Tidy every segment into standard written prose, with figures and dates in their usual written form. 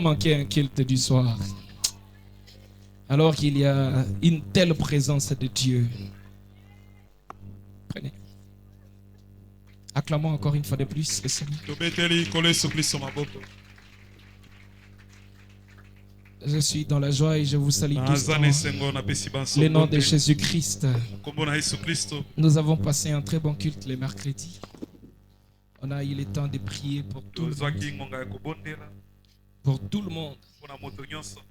Manquer un culte du soir, alors qu'il y a une telle présence de Dieu. Prenez. Acclamons encore une fois de plus le Seigneur. Je suis dans la joie et je vous salue tous dans le nom de Jésus-Christ. Nous avons passé un très bon culte les mercredis. On a eu le temps de prier pour tout le monde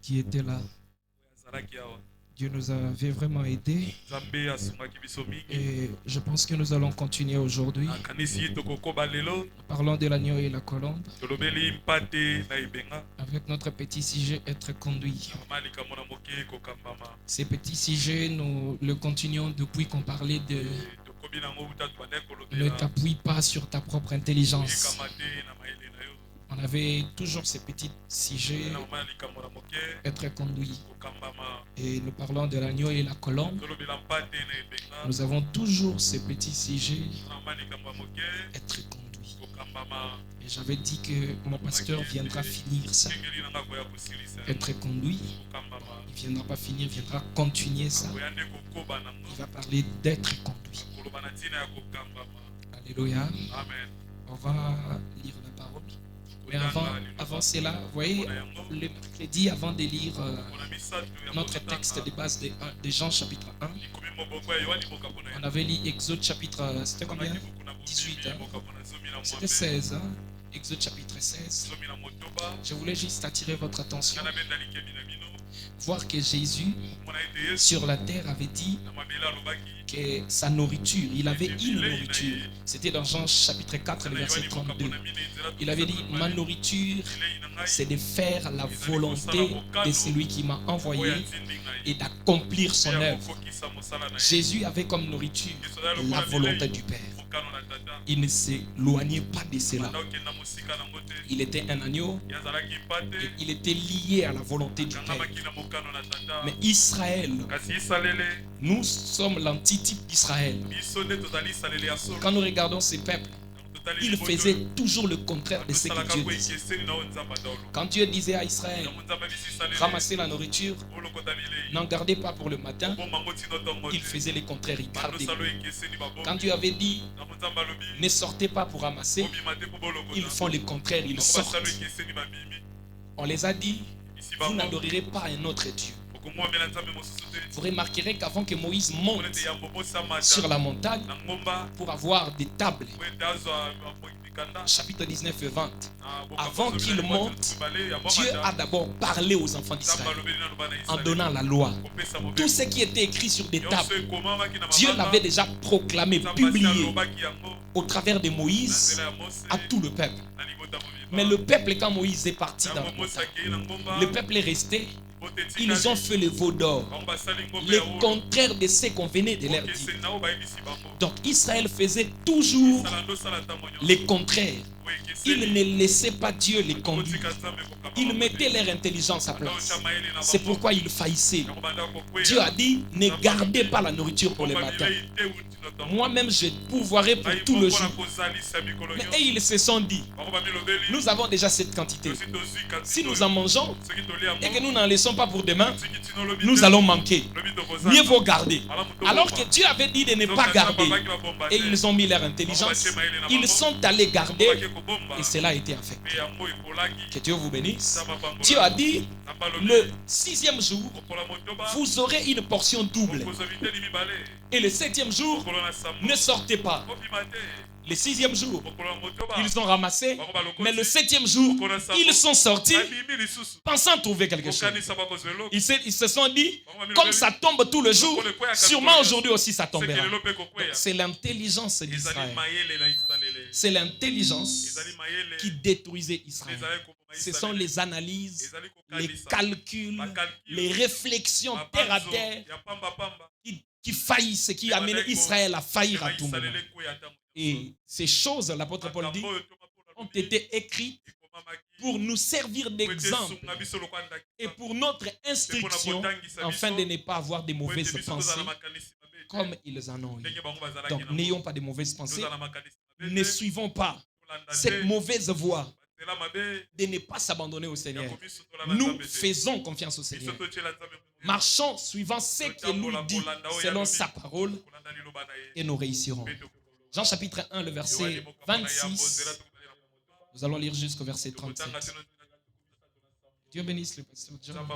qui était là. Dieu nous avait vraiment aidés et je pense que nous allons continuer aujourd'hui. Parlons de l'agneau et la colombe avec notre petit sujet être conduit. Ces petits sujets, nous le continuons depuis qu'on parlait de ne t'appuie pas sur ta propre intelligence. On avait toujours ces petits sujets, être conduit. Et nous parlons de l'agneau et la colombe. Nous avons toujours ces petits sujets, être conduit. Et j'avais dit que mon pasteur viendra finir ça, être conduit. Il ne viendra pas finir, il viendra continuer ça. Il va parler d'être conduit. Alléluia. On va lire la parole. Mais avant cela, vous voyez, le mercredi, avant de lire notre texte de base de Jean chapitre 1, on avait lu Exode chapitre, c'était combien? 18, hein? C'était 16, hein? Exode chapitre 16. Je voulais juste attirer votre attention, voir que Jésus, sur la terre, avait dit que sa nourriture, il avait une nourriture. C'était dans Jean chapitre 4, le verset 32. Il avait dit, ma nourriture, c'est de faire la volonté de celui qui m'a envoyé et d'accomplir son œuvre. Jésus avait comme nourriture la volonté du Père. Il ne s'éloignait pas de cela. Il était un agneau et il était lié à la volonté du Père. Mais Israël, nous sommes l'antitype d'Israël. Quand nous regardons ces peuples, ils faisaient toujours le contraire de ce que Dieu disait. Quand Dieu disait à Israël, ramassez la nourriture, n'en gardez pas pour le matin, ils faisaient le contraire, ils gardaient. Quand Dieu avait dit, ne sortez pas pour ramasser, ils font le contraire, ils sortent. On les a dit, vous n'adorerez pas un autre Dieu. Vous remarquerez qu'avant que Moïse monte sur la montagne pour avoir des tables, chapitre 19 et 20, avant qu'il monte, Dieu a d'abord parlé aux enfants d'Israël en donnant la loi. Tout ce qui était écrit sur des tables, Dieu l'avait déjà proclamé, publié au travers de Moïse à tout le peuple. Mais le peuple, quand Moïse est parti dans la montagne, le peuple est resté. Ils ont fait le veau d'or, le contraire de ce qu'on venait de leur dire. Donc Israël faisait toujours le contraire. Ils ne laissaient pas Dieu les conduire. Ils mettaient leur intelligence à place. C'est pourquoi ils faillissaient. Dieu a dit, ne gardez pas la nourriture pour le matin. Moi-même, je pourvoirai pour tout le jour. Mais ils se sont dit, nous avons déjà cette quantité. Si nous en mangeons et que nous n'en laissons pas pour demain, nous allons manquer. Mieux vaut garder. Alors que Dieu avait dit de ne pas garder. Et ils ont mis leur intelligence. Ils sont allés garder et cela a été affecté. Que Dieu vous bénisse. Dieu a dit, le 6e jour, vous aurez une portion double. Et le 7e jour, ne sortez pas. Le 6e jour, ils ont ramassé, mais le 7e jour, ils sont sortis pensant trouver quelque chose. Ils se sont dit, comme ça tombe tout le jour, sûrement aujourd'hui aussi ça tombera. C'est l'intelligence d'Israël. C'est l'intelligence qui détruisait Israël. Ce sont les analyses, les calculs, les réflexions terre à terre qui faillissent, qui amènent Israël à faillir à tout moment. Et ces choses, l'apôtre Paul dit, ont été écrites pour nous servir d'exemple et pour notre instruction, afin de ne pas avoir de mauvaises pensées comme ils en ont eu. Donc, n'ayons pas de mauvaises pensées. Ne suivons pas cette mauvaise voie de ne pas s'abandonner au Seigneur. Nous faisons confiance au Seigneur. Marchons suivant ce qu'il nous dit selon sa parole et nous réussirons. Jean chapitre 1, le verset 26. Nous allons lire jusqu'au verset 37. Dieu bénisse le pasteur John.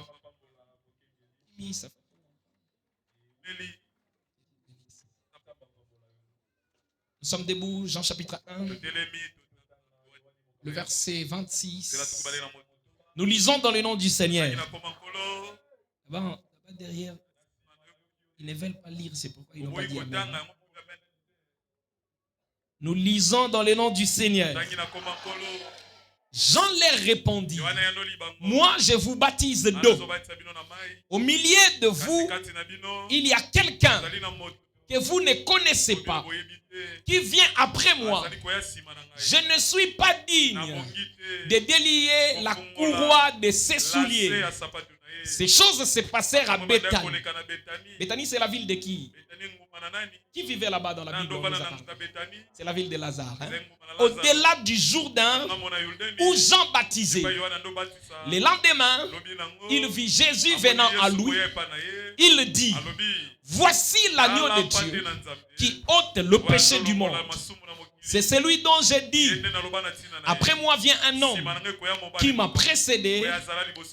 Nous sommes debout, Jean chapitre 1, le verset 26. Nous lisons dans le nom du Seigneur. Là-bas derrière, ils ne veulent pas lire, c'est pourquoi ils n'ont pas dit amen. Nous lisons dans le nom du Seigneur. Jean leur répondit, moi je vous baptise d'eau. Au milieu de vous, il y a quelqu'un que vous ne connaissez pas, qui vient après moi. Je ne suis pas digne de délier la courroie de ses souliers. Ces choses se passèrent à Béthanie. Béthanie, c'est la ville de qui? Qui vivait là-bas dans la Bible? C'est la ville de Lazare. Hein? Au-delà du Jourdain où Jean baptisait. Le lendemain, il vit Jésus venant à lui. Il dit, voici l'agneau de Dieu qui ôte le péché du monde. C'est celui dont j'ai dit, après moi vient un homme qui m'a précédé,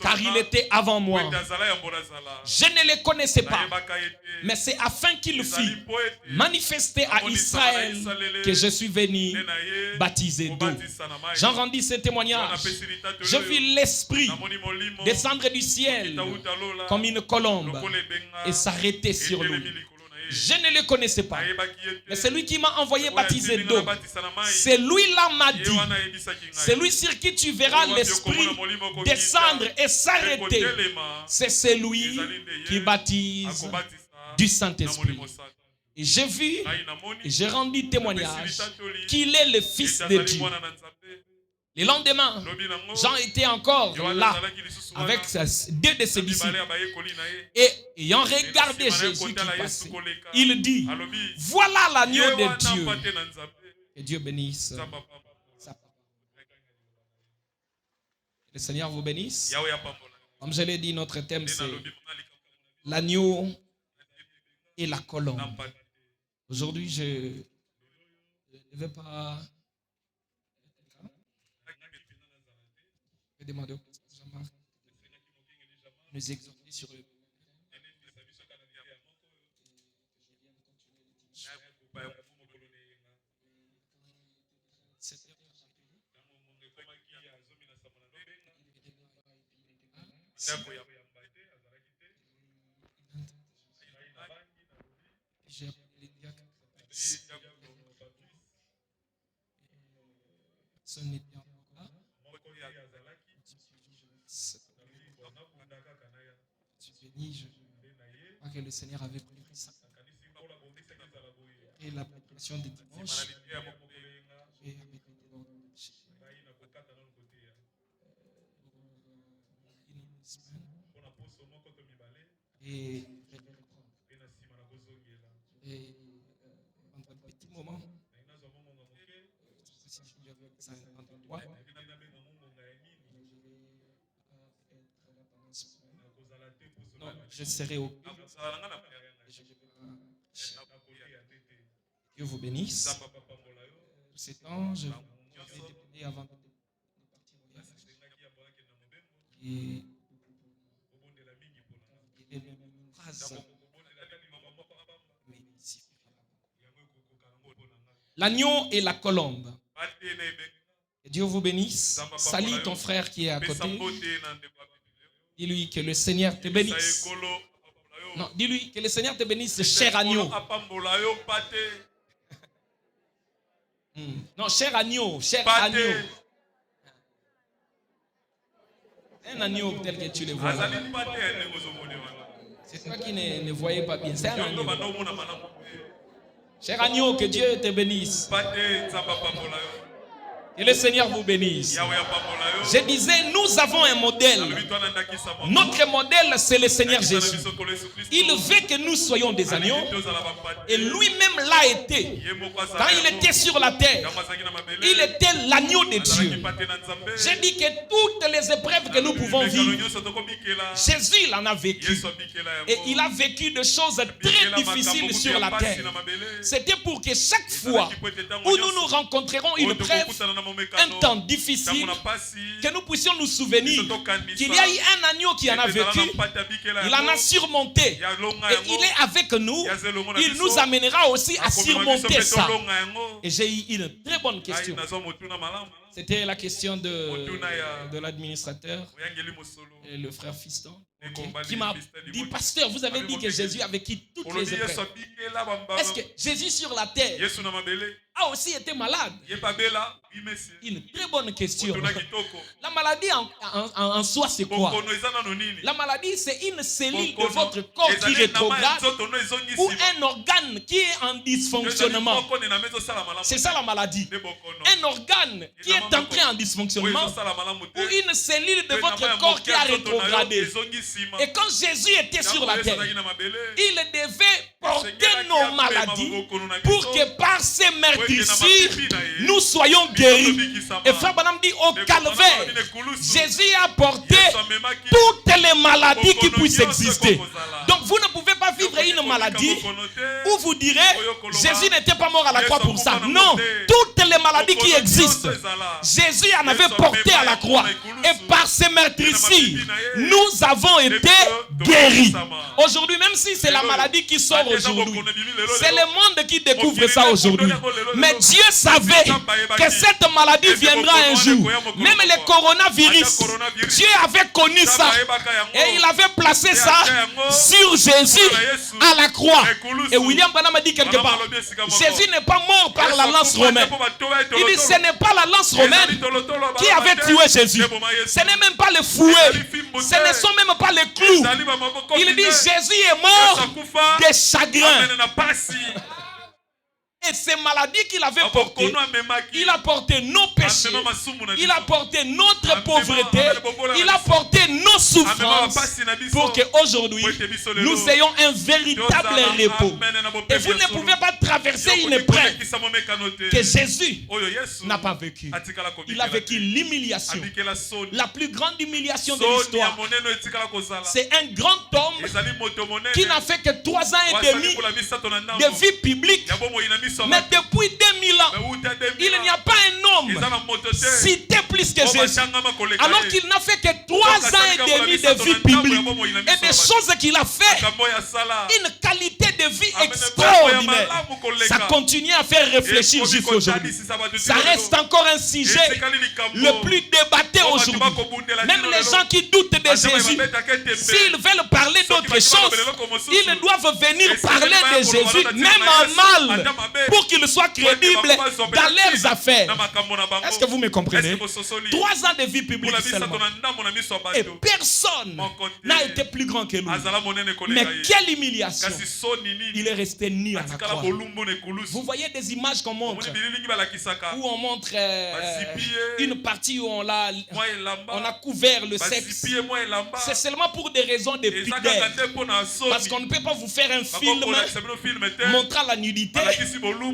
car il était avant moi. Je ne le connaissais pas, mais c'est afin qu'il fût manifesté à Israël que je suis venu baptiser d'eau. J'en rendis ce témoignage. Je vis l'Esprit descendre du ciel comme une colombe et s'arrêter sur lui. Je ne le connaissais pas. Mais c'est lui qui m'a envoyé baptiser d'eau. C'est lui-là m'a dit. C'est lui sur qui tu verras l'Esprit descendre et s'arrêter. C'est celui qui baptise du Saint-Esprit. Et j'ai vu et j'ai rendu témoignage qu'il est le Fils de Dieu. Le lendemain, Jean était encore là avec deux de ses disciples. Et ayant regardé Jésus qui passait, il dit, voilà l'agneau de Dieu. Que Dieu bénisse. Le Seigneur vous bénisse. Comme je l'ai dit, notre thème c'est l'agneau et la colombe. Aujourd'hui, je ne vais pas demander au pasteur Jean-Marc de nous exhorter sur le Je crois que le Seigneur avait prévu ça. Et la préparation des dimanches. Et pendant un petit moment, non, je serai au Dieu vous bénisse. Tout ce temps, je vais dépender avant de partir au voyage. Et l'agneau et la colombe. Que Dieu vous bénisse. Salue ton frère qui est à côté. Dis-lui que le Seigneur te bénisse. Non, dis-lui que le Seigneur te bénisse, cher agneau. Non, cher agneau, cher agneau. Un agneau tel que tu le vois. C'est toi qui ne voyais pas bien. C'est un agneau. Cher agneau, que Dieu te bénisse. Que le Seigneur vous bénisse. Je disais, nous avons un modèle. Notre modèle, c'est le Seigneur Jésus. Il veut que nous soyons des agneaux. Et lui-même l'a été. Quand il était sur la terre, il était l'agneau de Dieu. J'ai dit que toutes les épreuves que nous pouvons vivre, Jésus il en a vécu. Et il a vécu des choses très difficiles sur la terre. C'était pour que chaque fois où nous nous rencontrerons une preuve, un temps difficile, que nous puissions nous souvenir qu'il y a eu un agneau qui en a vécu, il en a surmonté, et il est avec nous, il nous amènera aussi à surmonter ça. Et j'ai eu une très bonne question. C'était la question de l'administrateur, le frère Fiston, qui m'a dit, pasteur, vous avez dit que Jésus a vécu toutes les épreuves. Est-ce que Jésus sur la terre a aussi été malade? Une très bonne question. La maladie en soi, c'est quoi? La maladie, c'est une cellule de votre corps qui rétrograde ou un organe qui est en dysfonctionnement. C'est ça la maladie. Un organe qui est entré en dysfonctionnement ou une cellule de votre corps qui a rétrogradé. Et quand Jésus était sur la terre, il devait porter nos maladies pour que par ces meurtrissures, nous soyons guéris. Et frère Branham dit au calvaire, Jésus a porté toutes les maladies qui puissent exister. Donc vous ne pouvez pas vivre une maladie où vous direz, Jésus n'était pas mort à la croix pour ça. Non, toutes les maladies qui existent, Jésus en avait porté à la croix. Et par ces meurtrissures, nous avons été guéris. Aujourd'hui, même si c'est la maladie qui sort aujourd'hui, c'est le monde qui découvre ça aujourd'hui. Mais Dieu savait que cette maladie viendra un jour. Même le coronavirus, Dieu avait connu ça. Et il avait placé ça sur Jésus à la croix. Et William Branham a dit quelque part, Jésus n'est pas mort par la lance romaine. Il dit, ce n'est pas la lance romaine qui avait tué Jésus. Ce n'est même pas le fouet. Ce ne sont même pas les clous. Il dit, Jésus est mort de chagrin. Et ces maladies qu'il avait portées, il a porté nos péchés, il a porté notre pauvreté, il a porté nos souffrances pour qu'aujourd'hui, nous ayons un véritable repos. Et vous ne pouvez pas traverser une épreuve que Jésus n'a pas vécu. Il a vécu l'humiliation, la plus grande humiliation de l'histoire. C'est un grand homme qui n'a fait que 3 ans et demi de vie publique. Mais depuis 2000 ans, il n'y a pas un homme cité plus que Jésus. Alors qu'il n'a fait que 3 ans et demi de vie publique. Et des choses qu'il a fait, une qualité de vie extraordinaire. Ça continue à faire réfléchir jusqu'à aujourd'hui. Ça reste encore un sujet le plus débatté aujourd'hui. Même les gens qui doutent de Jésus, s'ils veulent parler d'autre chose, ils doivent venir parler de Jésus, même en mal, pour qu'ils soient crédibles dans leurs affaires. Est-ce que vous me comprenez? 3 ans de vie publique seulement. Et personne n'a été plus grand que lui. Mais quelle humiliation! Il est resté nu à la croix. Vous voyez des images qu'on montre, où on montre une partie où on a couvert le sexe. C'est seulement pour des raisons de pudeur. Parce qu'on ne peut pas vous faire un film montrant la nudité.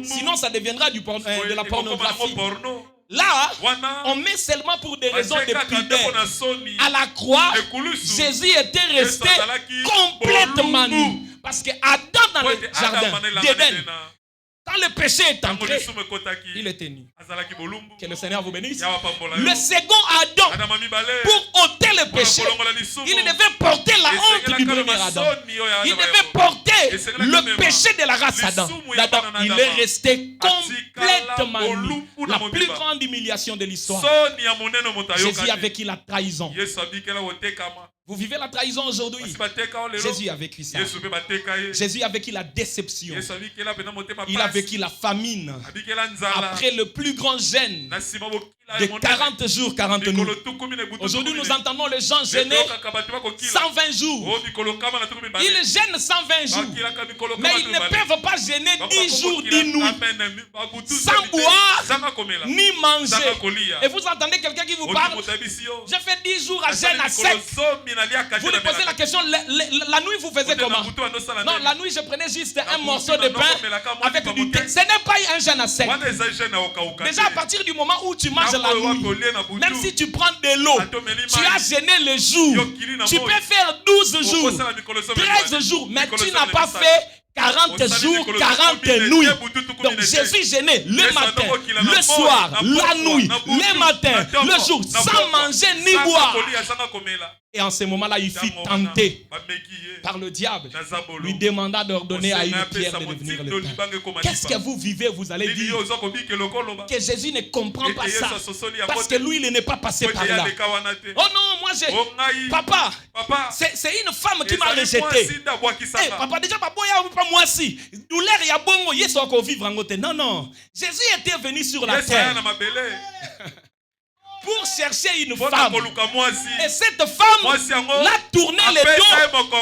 Sinon, ça deviendra de la pornographie. Là, on met seulement pour des raisons de pudeur. À la croix, Jésus était resté complètement nu. Parce que Adam dans le jardin d'Éden, quand le péché est entré, il était nu. Que le Seigneur vous bénisse. Le second Adam, pour ôter le péché, il devait porter la honte du premier Adam. Il devait porter le péché de la race Adam. Il est resté complètement nu. La plus grande humiliation de l'histoire. Jésus a vécu la trahison. Vous vivez la trahison aujourd'hui. Jésus a vécu ça. Jésus a vécu la déception. Il a vécu la famine. Après le plus grand jeûne, de 40 jours, 40 nuits. Aujourd'hui, nous entendons les gens gêner 120 jours. Ils gênent 120 jours. Mais ils ne peuvent pas gêner 10 jours, 10 nuits. Sans boire, ni manger. Et vous entendez quelqu'un qui vous parle. J'ai fait 10 jours à gêne à sec. Vous lui posez la question, la nuit vous faisiez comment? Non, la nuit je prenais juste un morceau de pain avec du thé. Ce n'est pas un gêne à sec. Déjà à partir du moment où tu manges la nuit, même si tu prends de l'eau, tu as gêné le jour. Tu peux faire 12 jours, 13 jours, mais tu n'as pas fait 40 jours, 40 nuits. Donc Jésus gênait le matin, le soir, la nuit, le matin, le jour, sans manger ni boire. Et en ce moment-là, il fut tenté par le diable. Lui demanda d'ordonner à une pierre de devenir le pain. Qu'est-ce que vous vivez? Vous allez dire que Jésus ne comprend pas ça. Parce que lui, il n'est pas passé par là. Oh non, moi j'ai... Papa, c'est une femme qui m'a rejeté. Hey, papa, déjà, papa, il n'y a pas moi si. Douleur, il y a bon, il y a encore vivre en côté. Non, non. Jésus était venu sur la terre pour chercher une femme. Et cette femme l'a tourné les dos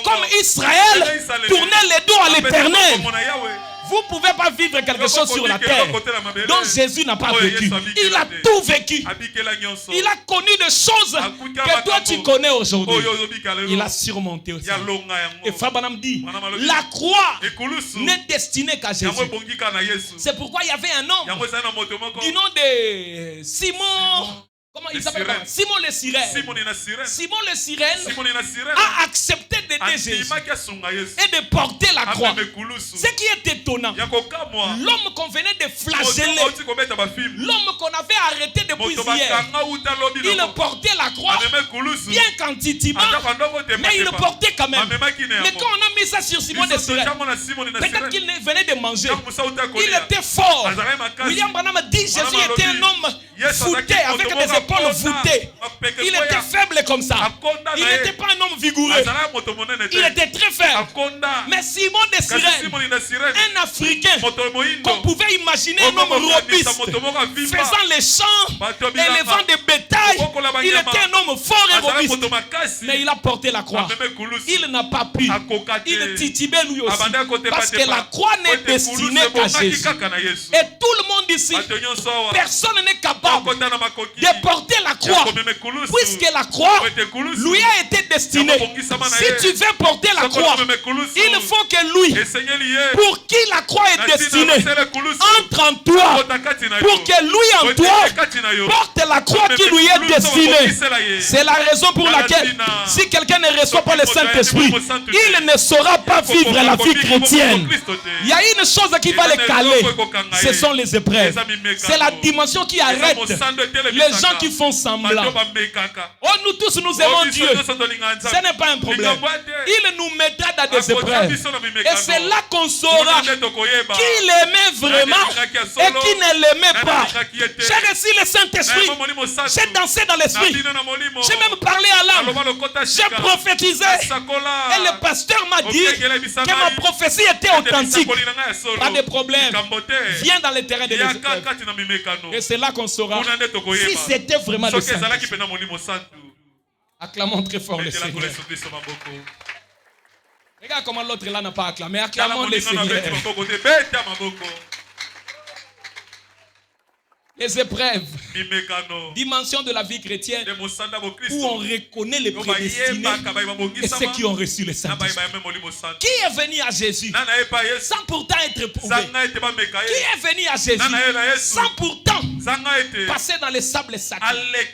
comme Israël tournait les dos à l'Éternel. Vous ne pouvez pas vivre quelque chose sur la terre dont Jésus n'a pas vécu. Il a tout vécu. Il a connu des choses que toi tu connais aujourd'hui. Il a surmonté aussi. Et Fabanam dit, la croix n'est destinée qu'à Jésus. C'est pourquoi il y avait un homme du nom de Simon. Comment il s'appelle? Simon le Cyrène. Simon le Cyrène a accepté d'aider Jésus et de porter la croix. Ce qui est étonnant, l'homme qu'on venait de flageller, l'homme qu'on avait arrêté depuis hier, il portait la croix bien quantitimement, mais il le portait quand même. Mais quand on a mis ça sur Simon le Cyrène, peut-être qu'il venait de manger, il était fort. William Branham dit Jésus était un homme fouté avec des épaules voûtées. Il était faible comme ça. Il n'était pas un homme vigoureux. Il était très faible. Mais Simon de Cyrène, un Africain qu'on pouvait imaginer un homme robuste, faisant les champs, élevant des bétails, il était un homme fort et robuste. Mais il a porté la croix. Il n'a pas pu. Il titubait lui aussi. Parce que la croix n'est destinée qu'à Jésus. Et tout le monde ici, personne n'est capable de porter la croix, puisque la croix lui a été destinée. Si tu veux porter la croix, il faut que lui, pour qui la croix est destinée, entre en toi, pour que lui en toi porte la croix qui lui est destinée. C'est la raison pour laquelle, si quelqu'un ne reçoit pas le Saint-Esprit, il ne saura pas vivre la vie chrétienne. Il y a une chose qui va le caler, ce sont les épreuves. C'est la dimension qui arrête les gens qui font semblant. Oh, nous tous nous aimons Dieu. Ce n'est pas un problème. Il nous mettra dans des épreuves. Et c'est là qu'on saura qui l'aimait vraiment et qui ne l'aimait pas. J'ai reçu le Saint-Esprit. J'ai dansé dans l'esprit. J'ai même parlé à l'âme. J'ai prophétisé. Et le pasteur m'a dit que ma prophétie était authentique. Pas de problème. Viens dans le terrain des épreuves. Et c'est là qu'on saura si c'était vraiment le Saint-Esprit. Acclamons très fort le Seigneur. Regarde comment l'autre là n'a pas acclamé. Acclamons le Seigneur. Les épreuves, dimension de la vie chrétienne, où on reconnaît les prédestinés et ceux qui ont reçu le Saint-Esprit. Qui est venu à Jésus sans pourtant être éprouvé? Qui est venu à Jésus sans pourtant passer dans les sables sacrés?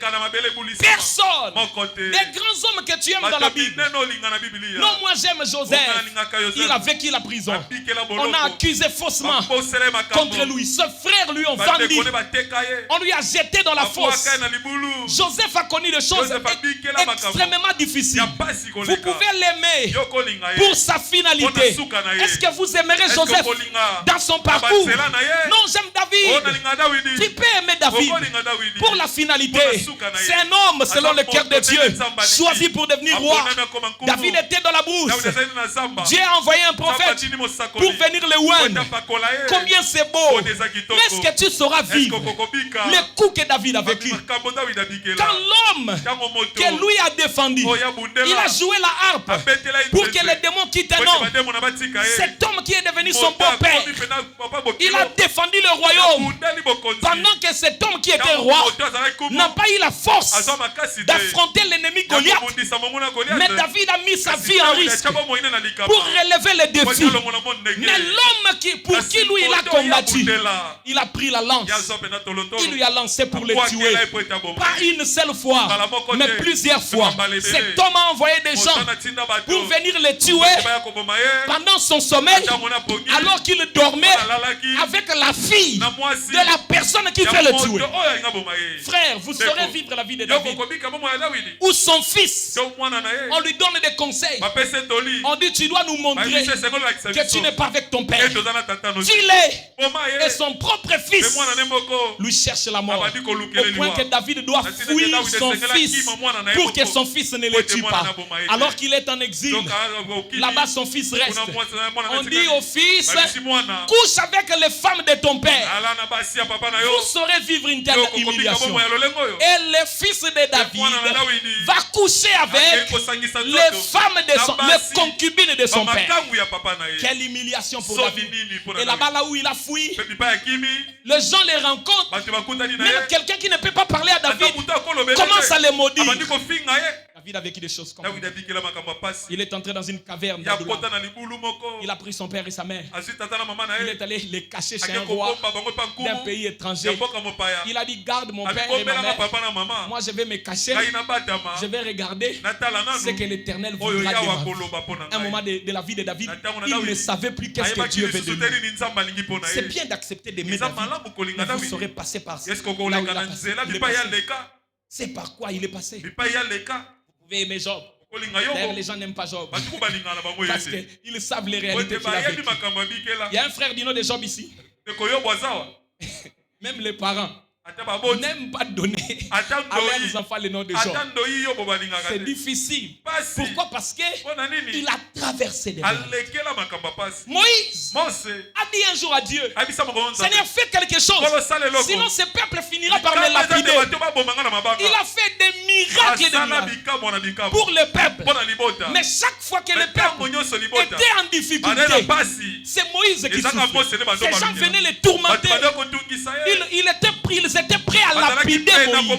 Personne. Les grands hommes que tu aimes dans la Bible. Non, moi j'aime Joseph. Il a vécu la prison. On a accusé faussement contre lui. Ses frères lui ont vendu. On lui a jeté dans la fosse. Joseph a connu des choses extrêmement difficiles. Vous pouvez l'aimer pour sa finalité. Est-ce que vous aimerez Joseph dans son parcours? Non, j'aime David. Tu peux aimer David pour la finalité. C'est un homme selon le cœur de Dieu, choisi pour devenir roi. David était dans la brousse. Dieu a envoyé un prophète pour venir le oindre. Combien c'est beau. Mais est-ce que tu sauras vivre le coup que David a vécu. Quand l'homme que lui a défendu, il a joué la harpe pour que les démons quittent un homme. Cet homme qui est devenu son beau-père, il a défendu le royaume pendant que cet homme qui était roi n'a pas eu la force d'affronter l'ennemi Goliath. Mais David a mis sa vie en risque pour relever les défis. Mais l'homme pour qui lui il a combattu, il a pris la lance. Il lui a lancé pour le tuer. Pas une seule fois, mais plusieurs fois. Cet homme a envoyé des gens pour venir le tuer pendant son sommeil, alors qu'il dormait avec la fille de la personne qui fait le tuer. Frère, vous saurez vivre la vie de David. Ou son fils, on lui donne des conseils. On dit tu dois nous montrer que tu n'es pas avec ton père. Dis-le. Et son propre fils lui cherche la mort. Au point que David doit fuir son fils pour que son fils ne le tue pas. Alors qu'il est en exil, là-bas son fils reste. On dit au fils, couche avec les femmes de ton père. Vous saurez vivre une telle humiliation. Et le fils de David va coucher avec les femmes de son, les concubines de son père. Quelle humiliation pour David. Et là-bas, là où il a fui, les gens les rencontrent. Même quelqu'un qui ne peut pas parler à David commence à les maudire. David a vécu des choses comme ça. Il est entré dans une caverne. Il a pris son père et sa mère. Il est allé les cacher chez un roi d'un pays étranger. Il a dit garde mon père et ma mère. Moi je vais me cacher. Je vais regarder ce que l'Éternel voudra de moi. Un moment de la vie de David, il ne savait plus qu'est-ce que Dieu veut de lui. C'est bien d'accepter d'aimer David, mais vous saurez passer par ça. C'est par quoi il est passé. Vous pouvez aimer Job. D'ailleurs, les gens n'aiment pas Job parce qu'ils savent les réalités qu'il a vécues. Il y a un frère du nom de Job ici. Même les parents n'aiment pas donner à leurs enfants le nom de Job. C'est difficile. Pourquoi? Parce qu'il a traversé des moments. Moïse a dit un jour à Dieu, Seigneur, fais quelque chose, sinon ce peuple finira par me lapider. Il a fait des miracles pour le peuple. Mais chaque fois que le peuple était en difficulté, c'est Moïse qui souffrait. Ces gens venaient les tourmenter. Ils étaient prêts à lapider Moïse.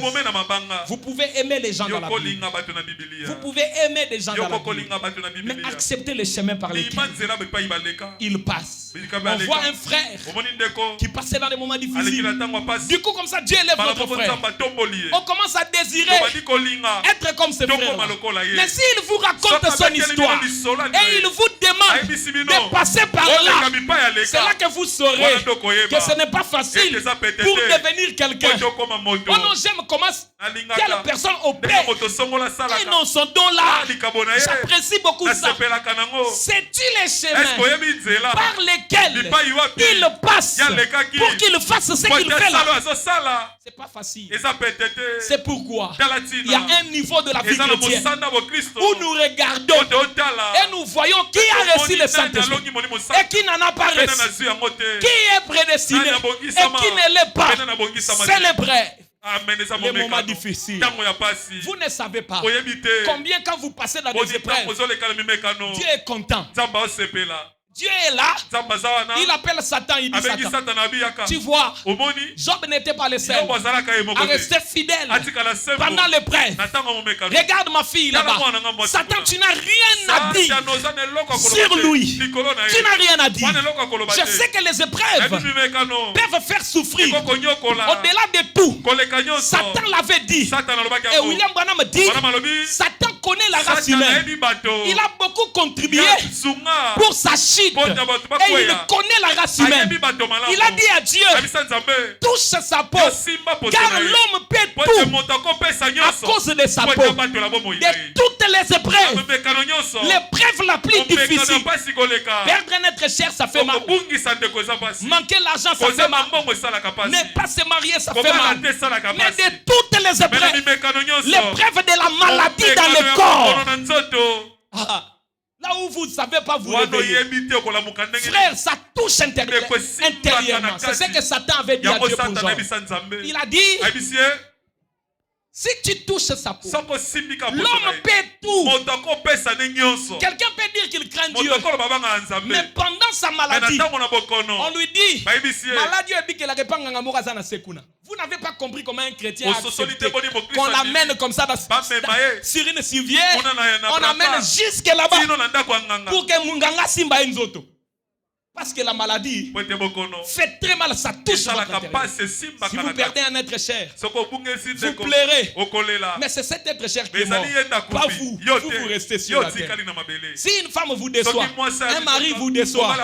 Vous pouvez aimer les gens dans la Bible. Vous pouvez aimer des gens dans la Bible. Mais acceptez le chemin par lesquels ils passent. On voit un frère qui passait dans des moments difficiles. Du coup, comme ça, Dieu élève notre frère. On commence à désirer être comme ce frère. Mais s'il vous raconte son histoire et il vous demande de passer par là, c'est là que vous saurez que ce n'est pas facile pour devenir quelqu'un. Oh non, j'aime comment quelle personne opère. Et non, son don là, j'apprécie beaucoup ça. C'est-tu les chemins par lesquels il passe pour qu'il fasse ce qu'il fait là? C'est pas facile. C'est pourquoi il y a un niveau de la vie chrétienne où nous regardons et nous voyons qui a reçu le Saint-Esprit et qui n'en a pas reçu, qui est prédestiné et qui ne l'est pas. C'est le bref. Les moments difficiles. Vous ne savez pas combien quand vous passez dans des épreuves, Dieu est content. Dieu est là. Il appelle Satan. Il dit Satan, tu vois, Job n'était pas le seul à rester fidèle pendant l'épreuve. Regarde ma fille là-bas. Satan, tu n'as rien à dire sur lui. Tu n'as rien à dire. Je sais que les épreuves peuvent faire souffrir. Au-delà de tout, Satan l'avait dit. Et William Branham dit, Satan connaît la race humaine. Il a beaucoup contribué pour sa chute. Et il connaît la race humaine. Il a dit à Dieu, touche sa peau, car l'homme pète tout à cause de sa peau. De toutes les épreuves, l'épreuve la plus difficile, perdre notre chair, ça fait mal. Manquer l'argent, ça fait mal. Ne pas se marier, ça fait mal. Mais de toutes les épreuves, l'épreuve de la maladie dans le corps, Là où vous ne savez pas vous réveiller. Frère, ça touche intérieurement. C'est ce que Satan avait dit à Dieu pour Jean. Il a dit, si tu touches sa peau, l'homme peut tout. Quelqu'un peut dire qu'il craint Dieu. Mais pendant sa maladie, on lui dit, maladie est que la vous n'avez pas compris comment un chrétien a accepté qu'on l'amène comme ça sur une civière. On amène jusque là-bas pour que Munganga Simba Nzoto. Parce que la maladie fait très mal, ça touche votre intérieur. Si vous perdez un être cher, vous pleurez. Mais c'est cet être cher qui est mort. Pas vous. Vous restez sur la terre. Si une femme vous déçoit, un mari vous déçoit,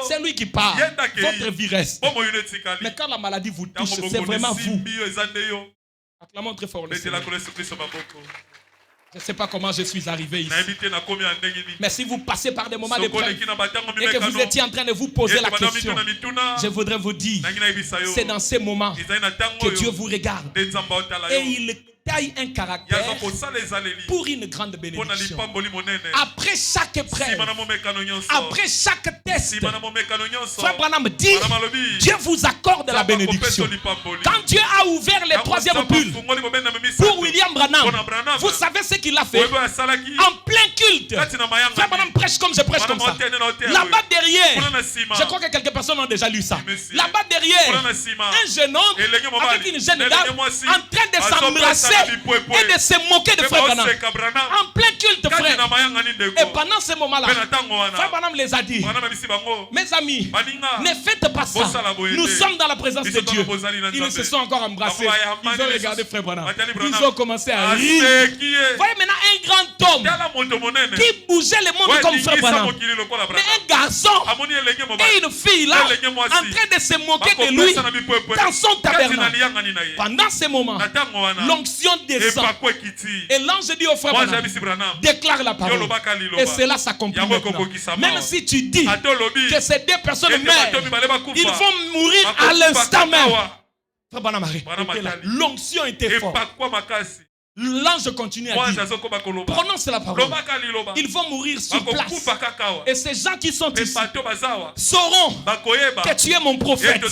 c'est lui qui part. Votre vie reste. Mais quand la maladie vous touche, c'est vraiment vous. Acclamons très fort le Seigneur. Je ne sais pas comment je suis arrivé ici. Mais si vous passez par des moments d'épreuve et que vous étiez en train de vous poser la question, je voudrais vous dire, c'est dans ces moments que Dieu vous regarde et il taille un caractère pour une grande bénédiction. Après chaque épreuve, après chaque test, Frère Branham dit, Dieu vous accorde la bénédiction. Quand Dieu a ouvert les troisième bulles pour William Branham, vous savez ce qu'il a fait? En plein culte, Frère Branham prêche comme je prêche comme ça. Là-bas derrière, je crois que quelques personnes ont déjà lu ça. Là-bas derrière, un jeune homme avec une jeune dame en train de s'embrasser et de se moquer de Frère Branham. En plein culte, frère. Et pendant ce moment-là, Frère Branham les a dit, mes amis, ne faites pas ça. Nous sommes dans la présence de Dieu. Ils se sont encore embrassés. Ils ont regardé Frère Branham. Ils ont commencé à rire. Voyez maintenant un grand homme qui bougeait le monde comme Frère Branham. Mais un garçon et une fille là, en train de se moquer de lui dans son tabernacle. Pendant ce moment, l'onction descend. Et l'ange dit au frère Branham, déclare la parole. Et cela s'accomplit maintenant. Même si tu dis que ces deux personnes meurent, ils vont mourir à l'instant même. Frère Branham, l'onction était forte. L'ange continue à dire, prononce la parole. Ils vont mourir sur place. Et ces gens qui sont ici sauront que tu es mon prophète.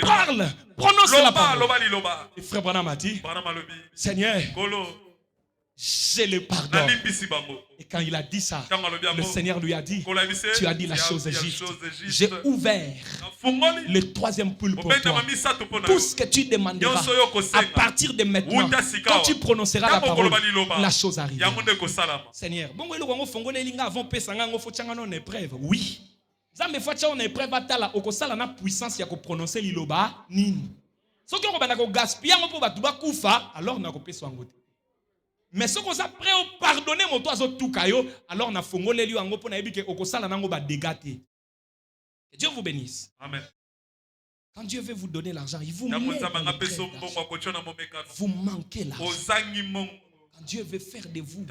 Parle, prononce la parole. Et frère Branham a dit, Seigneur, je le pardonne. Et quand il a dit ça, le Seigneur lui a dit, tu as dit la chose juste. J'ai ouvert le troisième poule pour toi. Tout ce que tu demanderas à partir de maintenant, quand tu prononceras la parole, la chose arrive. Seigneur, oui. Zambe facha on épreuve atala okosala na puissance ya ko prononcer liloba nini. Soki on bana ko gaspiller ngo po batu ba kufa, alors na ko peso ngote. Mais si on a prêt à pardonner mon toiseau tout caillou, alors on a fongolé lui en pour naïbi que okosala nango ba dégâter. Que Dieu vous bénisse. Amen. Quand Dieu veut vous donner l'argent, il vous met. Vous manquez l'argent. Quand Dieu veut faire de vous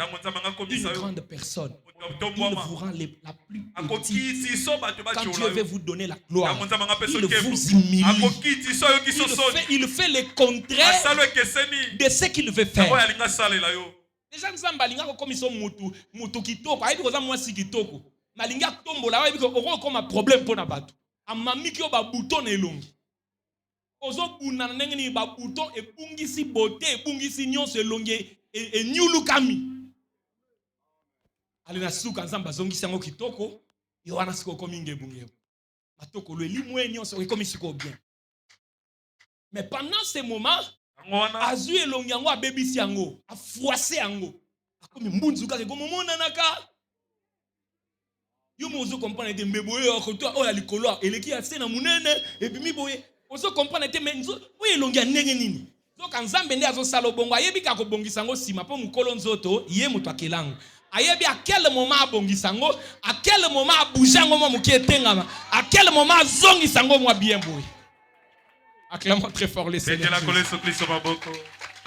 une grande personne, il vous rend la plus petite. Quand Dieu veut vous donner la gloire, il vous humilie. Il fait le contraire de ce qu'il veut faire. Les gens disent comme ils sont mutu kitoko, ayi bikoza mwasi kitoko. Malinga tombola ayi biko oko comme un problème pour na bato. Amami ki ba bouton elongi. Ozo bunana ndenge ba bouton e bungisi beauté, e bungisi nyonso elongi e nyulukami. Alina suka nzamba zongisi yango kitoko, yohana siko komi ngebungebo. Batoko le limwe nyonso e komi siko bien. Mais pendant ce moment, azui elongi yango abebisi yango, afroissé yango. Akomi mbunzuka ke komo monanaka. Yo mozo comprendre de mbeboye okoto o ya likolo eleki ya sena munene et puis miboye. Ozo comprendre te menzo o elongi ndenge nini. Donc Nzambe nde azosala bongo ayebi ka ko bongisa ngo sima po mukolo nzoto ye mutu akelango. Ayebi à quel moment abongisa ngo, à quel moment abouja ngo mo muki etengama, à quel moment azongisa ngo mo bien boye. Acclamons très fort les Seigneurs.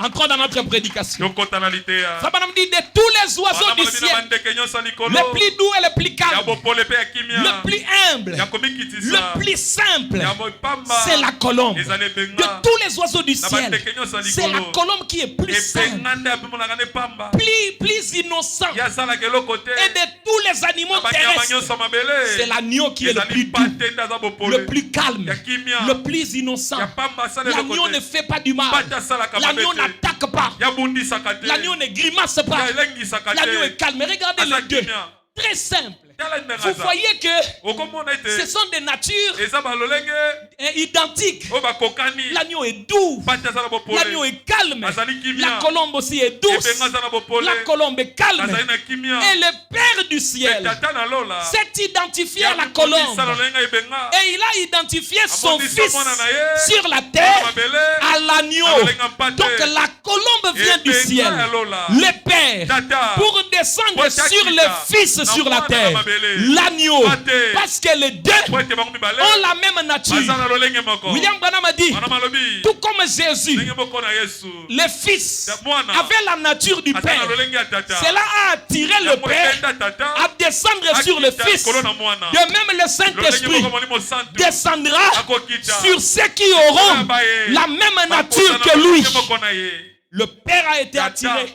Entrons dans notre prédication. Ça va nous dire de tous les oiseaux du ciel, le plus doux et le plus calme, le plus humble, le plus simple, c'est la colombe. De tous les oiseaux du ciel, c'est la colombe qui est plus simple, plus innocent. Et de tous tous les animaux terrestres, c'est l'agneau qui est le plus doux, le plus calme, le plus innocent. L'agneau ne fait pas du mal. L'agneau n'attaque pas. L'agneau ne grimace pas. L'agneau est calme. Regardez les deux. Très simple. Vous voyez que ce sont des natures identiques. L'agneau est doux. L'agneau est calme. La colombe aussi est douce. La colombe est calme. Et le Père du ciel s'est identifié à la colombe. Et il a identifié son fils sur la terre à l'agneau. Donc la colombe vient du ciel. Le Père pour descendre sur le fils sur la terre. L'agneau, parce que les deux ont la même nature. William Branham a dit, tout comme Jésus, le fils avait la nature du Père. Cela a attiré le Père à descendre sur le fils. De même, le Saint-Esprit descendra sur ceux qui auront la même nature que lui. Le Père a été attiré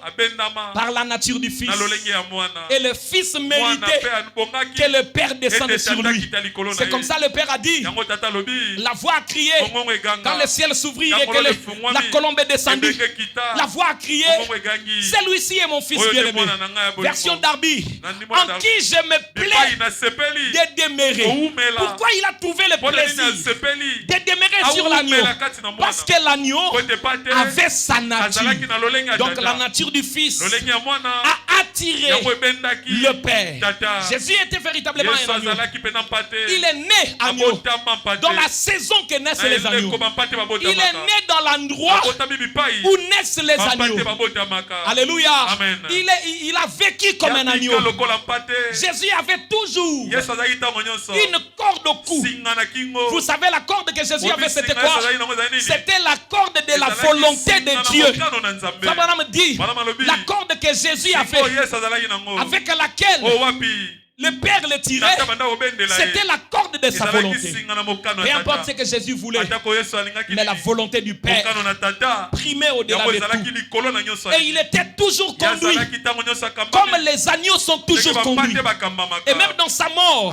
par la nature du Fils. Et le Fils méritait que le Père descende sur lui. C'est comme ça le Père a dit. La voix a crié quand le ciel s'ouvrit et que la colombe est descendue. La voix a crié, celui-ci est mon Fils bien-aimé. Version Darby. En qui je me plais de demeurer. Pourquoi il a trouvé le plaisir de demeurer sur l'agneau? Parce que l'agneau avait sa nature. Donc la nature du Fils a attiré le Père. Jésus était véritablement un agneau. Il est né agneau. Dans la saison que naissent les agneaux. Il est né dans l'endroit où naissent les agneaux. Alléluia. Il a vécu comme un agneau. Jésus avait toujours une corde au cou. Vous savez la corde que Jésus avait, c'était quoi? C'était la corde de la volonté de Dieu. Abraham dit, la corde que Jésus avait, avec laquelle le Père le tirait, c'était la corde de sa volonté. Peu importe ce que Jésus voulait, mais la volonté du Père primait au-delà de tout. Et il était toujours conduit comme les agneaux sont toujours conduits. Et même dans sa mort,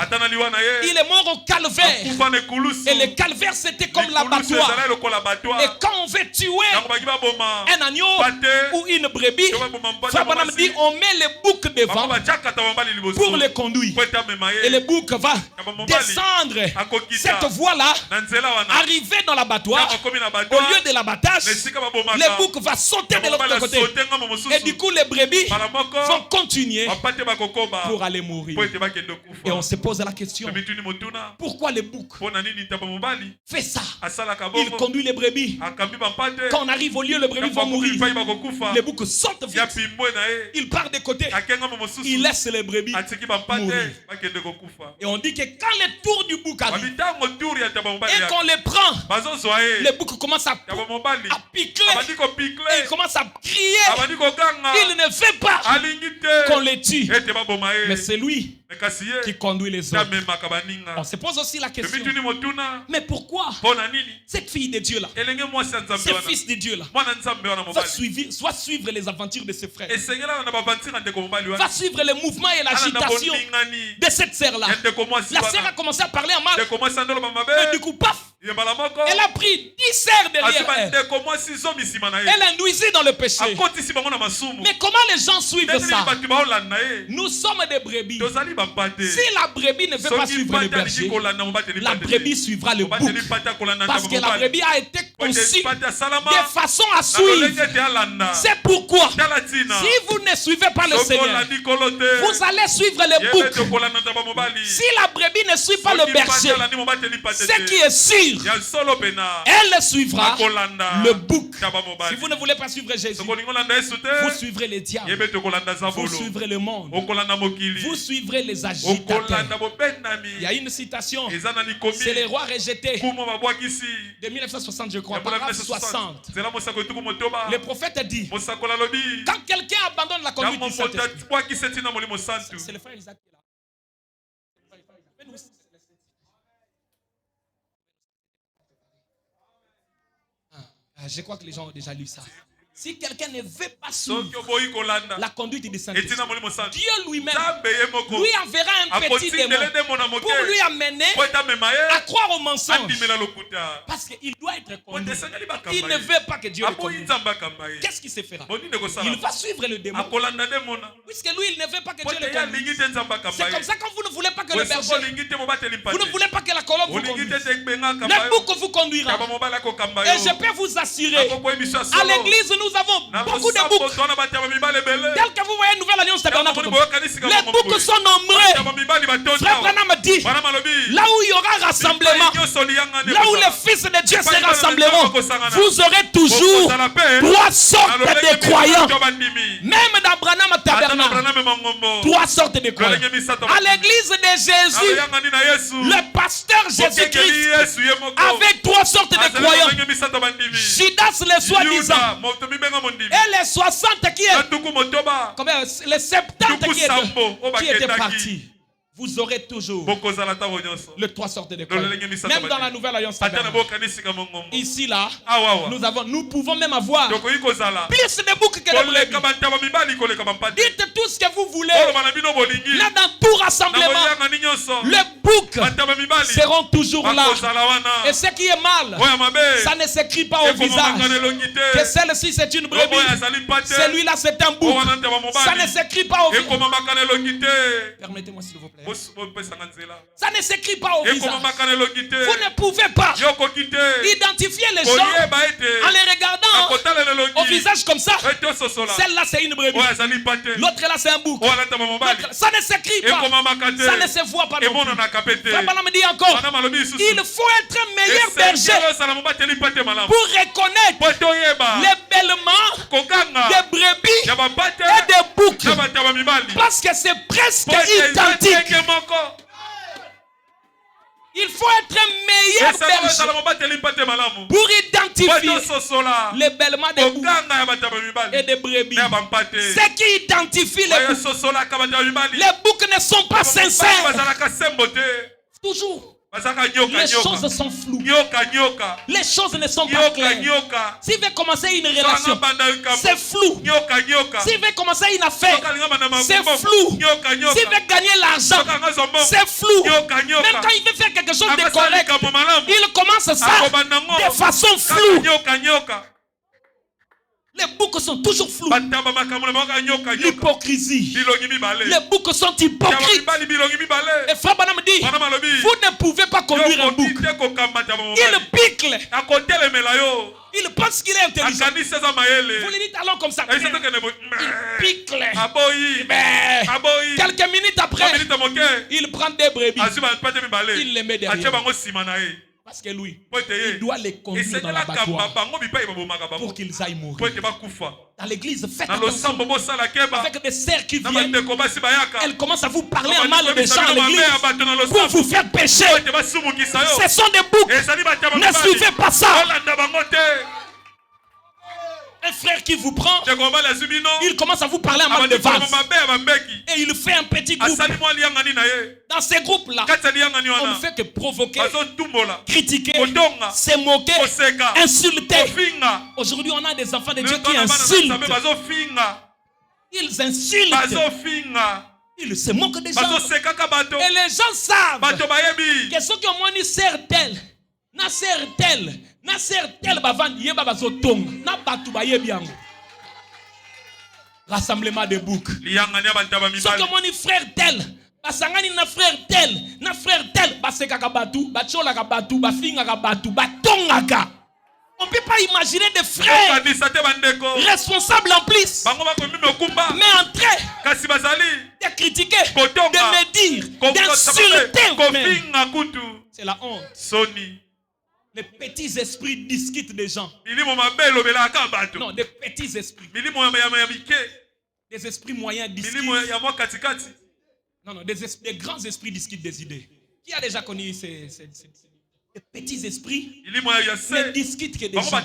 il est mort au calvaire. Et le calvaire, c'était comme l'abattoir. Et quand on veut tuer un agneau ou une brebis, Abraham dit, on met le bouc devant pour le conduire. Et le bouc va descendre cette voie-là, arriver dans l'abattoir. Au lieu de l'abattage, le bouc va sauter de l'autre côté. Et du coup, les brebis vont continuer pour aller mourir. Et on se pose la question, pourquoi le bouc fait ça? Il conduit les brebis. Quand on arrive au lieu, les brebis vont mourir. Le bouc saute vite. Il part de côté. Il laisse les brebis mourir. Et on dit que quand le tour du bouc arrive et qu'on les prend, le bouc commence à piquer et il commence à crier. Il ne veut pas qu'on les tue, mais c'est lui qui conduit les autres. On se pose aussi la question, mais pourquoi cette fille de Dieu là, ce fils de Dieu là, va suivre les aventures de ses frères, va suivre les mouvements et l'agitation de cette sœur là. La sœur a commencé à parler en mal. Et du coup, paf, elle a pris 10 sœurs derrière elle. Elle a induisé dans le péché. Mais comment les gens suivent ça? Nous sommes des brebis. Si la brebis ne veut pas suivre le berger, la brebis suivra le bouc. Parce que la brebis a été conçue de façon à suivre. C'est pourquoi, si vous ne suivez pas le Seigneur, vous allez suivre le bouc. Si la brebis ne suit pas le berger, ce qui est sûr, elle suivra le bouc. Si vous ne voulez pas suivre Jésus, vous suivrez les diables, vous suivrez le monde, vous suivrez les agitateurs. Il y a une citation, c'est les rois rejetés de 1960, je crois, paragraphe 60. Le prophète dit, quand quelqu'un abandonne la conduite du Saint-Esprit, c'est le frère Isaac qui est là. Je crois que les gens ont déjà lu ça. Si quelqu'un ne veut pas suivre la conduite du Saint-Esprit, Dieu lui-même lui enverra un petit démon pour lui amener à croire au mensonge. Parce qu'il doit être conduit. Il ne veut pas que Dieu le conduise. Qu'est-ce qu'il se fera? Il va suivre le démon. Puisque lui, il ne veut pas que Dieu le conduise. C'est comme ça quand vous ne voulez pas que le berger, vous ne voulez pas que la colombe vous conduise, le bouc vous conduira. Et je peux vous assurer, à l'église, nous avons beaucoup de boucs. Tel que vous voyez Nouvelle Alliance Tabernacle, les boucs sont nombreux. Frère Branham dit, là où il y aura rassemblement, là où les fils de Dieu se rassembleront, vous aurez toujours 3 sortes de croyants. Même dans Branham Tabernacle, 3 sortes de croyants. À l'église de Jésus, le pasteur Jésus-Christ avec 3 sortes de croyants. Judas les soi-disant. Et les 60 qui est, les 70 qui étaient partis. Vous aurez toujours les 3 sortes de croyants. Même dans la Nouvelle Alliance Tabernacle. Ici, là, nous pouvons même avoir plus de boucs que de brebis. Dites tout ce que vous voulez. Là, dans tout rassemblement, les boucs seront toujours là. Et ce qui est mal, ça ne s'écrit pas au visage. Que celle-ci, c'est une brebis. Celui-là, c'est un bouc. Ça ne s'écrit pas au visage. Permettez-moi, s'il vous plaît. Ça ne s'écrit pas au visage. Vous ne pouvez pas identifier les gens en les regardant au visage comme ça. Celle-là, c'est une brebis. L'autre là, c'est un bouc. Ça ne s'écrit pas. Ça ne se voit pas. Frère me dit encore, il faut être un meilleur berger pour reconnaître les bêlements des brebis et des boucs. Parce que c'est presque identique. Il faut être un meilleur berger pour identifier les bêlements des boucs et des brebis. Ce qui identifie les boucs ne sont pas sincères. Toujours. Les choses sont floues. Les choses ne sont pas claires. S'il veut commencer une relation, c'est flou. S'il veut commencer une affaire, c'est flou. S'il veut gagner l'argent, c'est flou. Même quand il veut faire quelque chose de correct, il commence ça de façon floue. Les boucs sont toujours flous. L'hypocrisie. Les boucs sont hypocrites. Et Frère Branham dit, vous ne pouvez pas conduire un bouc. Il picle. Il pense qu'il est intelligent. Vous le dites alors comme ça. Il picle. Quelques minutes après, il prend des brebis. Il les met derrière. Parce que lui, il doit les conduire dans l'abattoir pour qu'ils aillent mourir. Dans l'église, faites attention. Avec des sœurs qui viennent, elles commencent à vous parler en mal des gens à l'église pour vous faire pécher. Ce sont des boucs. Ne suivez pas ça. Un frère qui vous prend, il commence à vous parler en mal de vase. Et il fait un petit groupe. Dans ces groupes-là, on ne fait que provoquer, critiquer, se moquer, insulter. Aujourd'hui, on a des enfants de Dieu qui insultent. Ils insultent. Ils se moquent des gens. Et les gens savent que ceux qui ont une sœur telle, na sœur telle, na sœur telle, na batu bayebi yango. Rassemblement de boucs. Ceux qui ont une frère tel, basangani na frère tel, basekaka batu, bacholaka batu, bafingaka batu, batongaka. On ne peut pas imaginer des frères responsables en plus, mais en train de critiquer, de médire, d'insulter. C'est la honte. Les petits esprits discutent des gens. Non, des petits esprits. Des esprits moyens discutent. Non, des grands esprits discutent des idées. Qui a déjà connu ces petits esprits ne discutent que des gens.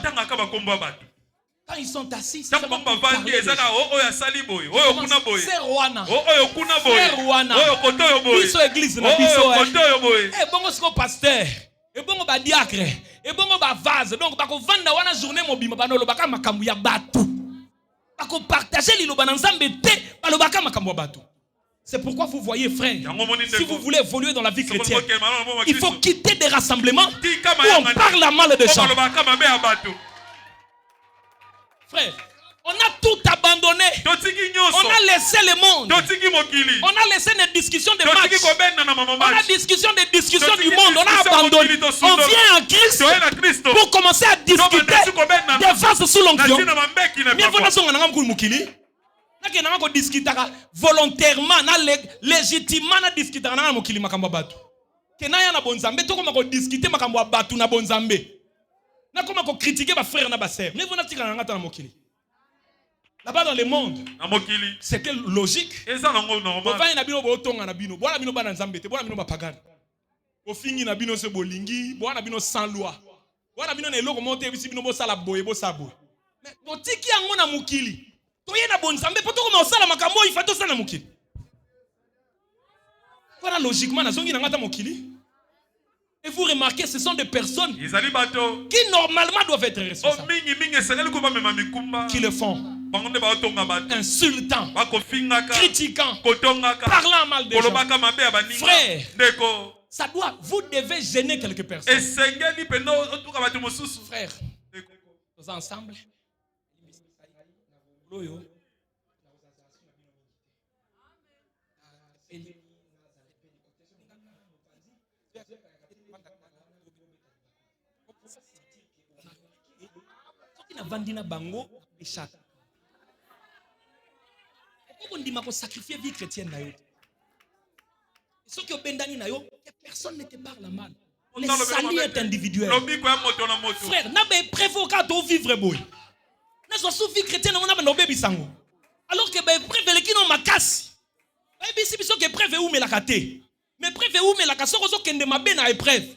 Quand ils sont assis, c'est ça. C'est Rwanda. Biso église na biso. Eh bongo siko pasteur. Et bongo ba diacre. Et bongo ba vase. Donc ba ko vanda wana journée mobima ba no lo ba ka makambu ya batu. C'est pourquoi vous voyez, frère, si vous voulez évoluer dans la vie chrétienne, il faut quitter des rassemblements où on parle mal des gens. Frère, on a tout abandonné. On a laissé le monde. On a laissé les discussions de match. On a discussion des discussions du monde. On a abandonné. On vient en Christ pour commencer à discuter des vases sous l'onction. Volontairement, légitimement, discuter na mokili makambo batu. Kenaya na bonzambe, to koma ko discuter makambo batu na bonzambe. Na koma ko critiquer ba frère na ba sœur. Mais vous na tika na ngata na mokili. Là-bas dans le monde, c'était logique. Bovani na bino bo tonga na bino, bona bino bana nzambe te, bona bino ba pagane. Au fingi na bino se bolingi, bona bino sans loi. Bona bino na eloko monte bisi bino bo sala boye bo sabo. Mais botiki yango na mokili. Voilà logiquement, et vous remarquez, ce sont des personnes qui normalement doivent être responsables, qui le font, insultant, critiquant, parlant mal des gens. Frère, ça doit, vous devez gêner quelques personnes. Frère, nous ensemble. Vandina bango échappe. Pourquoi on dit que sacrifier vie chrétienne na yo? Ceux qui ont bendani na yo, personne ne te parle mal. Le salut est individuel. Frère, n'a pas prévoqué de vivre boy. N'a pas sous vie chrétienne on a no bébé sango. Alors que ben prévé qui non makasi. Bébé si biso que prévé ou me la kate. Mais prévé ou me la kaso ko kende mabe na épreuve.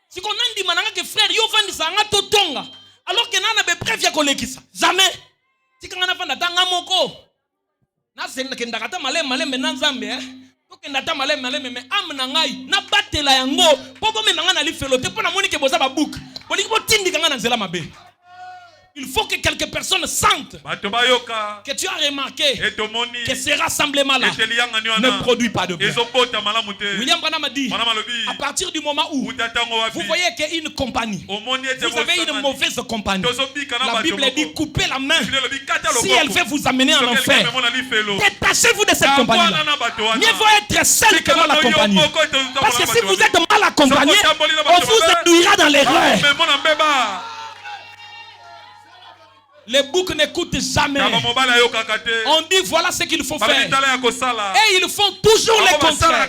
Si qu'on a dit mananga que frère yo vandi sanga totonga. Alors que nana be prévia kolekisa. Jamais. Si quand on a fait tanga moko. Na senda kenda kata malem menanzambe to kenda ta malem mais am na ngai na batela yango popo me nanga na li felote pona moni ke boza ba book. Boli ko tindi kanga na nzela mabe. Il faut que quelques personnes sentent que tu as remarqué que ces rassemblements-là ne produisent pas de bien. William Branham a dit, à partir du moment où vous voyez qu'une compagnie, vous avez une mauvaise compagnie, la Bible dit coupez la main si elle veut vous amener en enfer. Détachez-vous de cette compagnie-là. Mieux vaut être seul que mal accompagné. Parce que si vous êtes mal accompagné, on vous induira dans l'erreur. Les boucs n'écoutent jamais. On dit voilà ce qu'il faut faire. Et ils font toujours le contraire.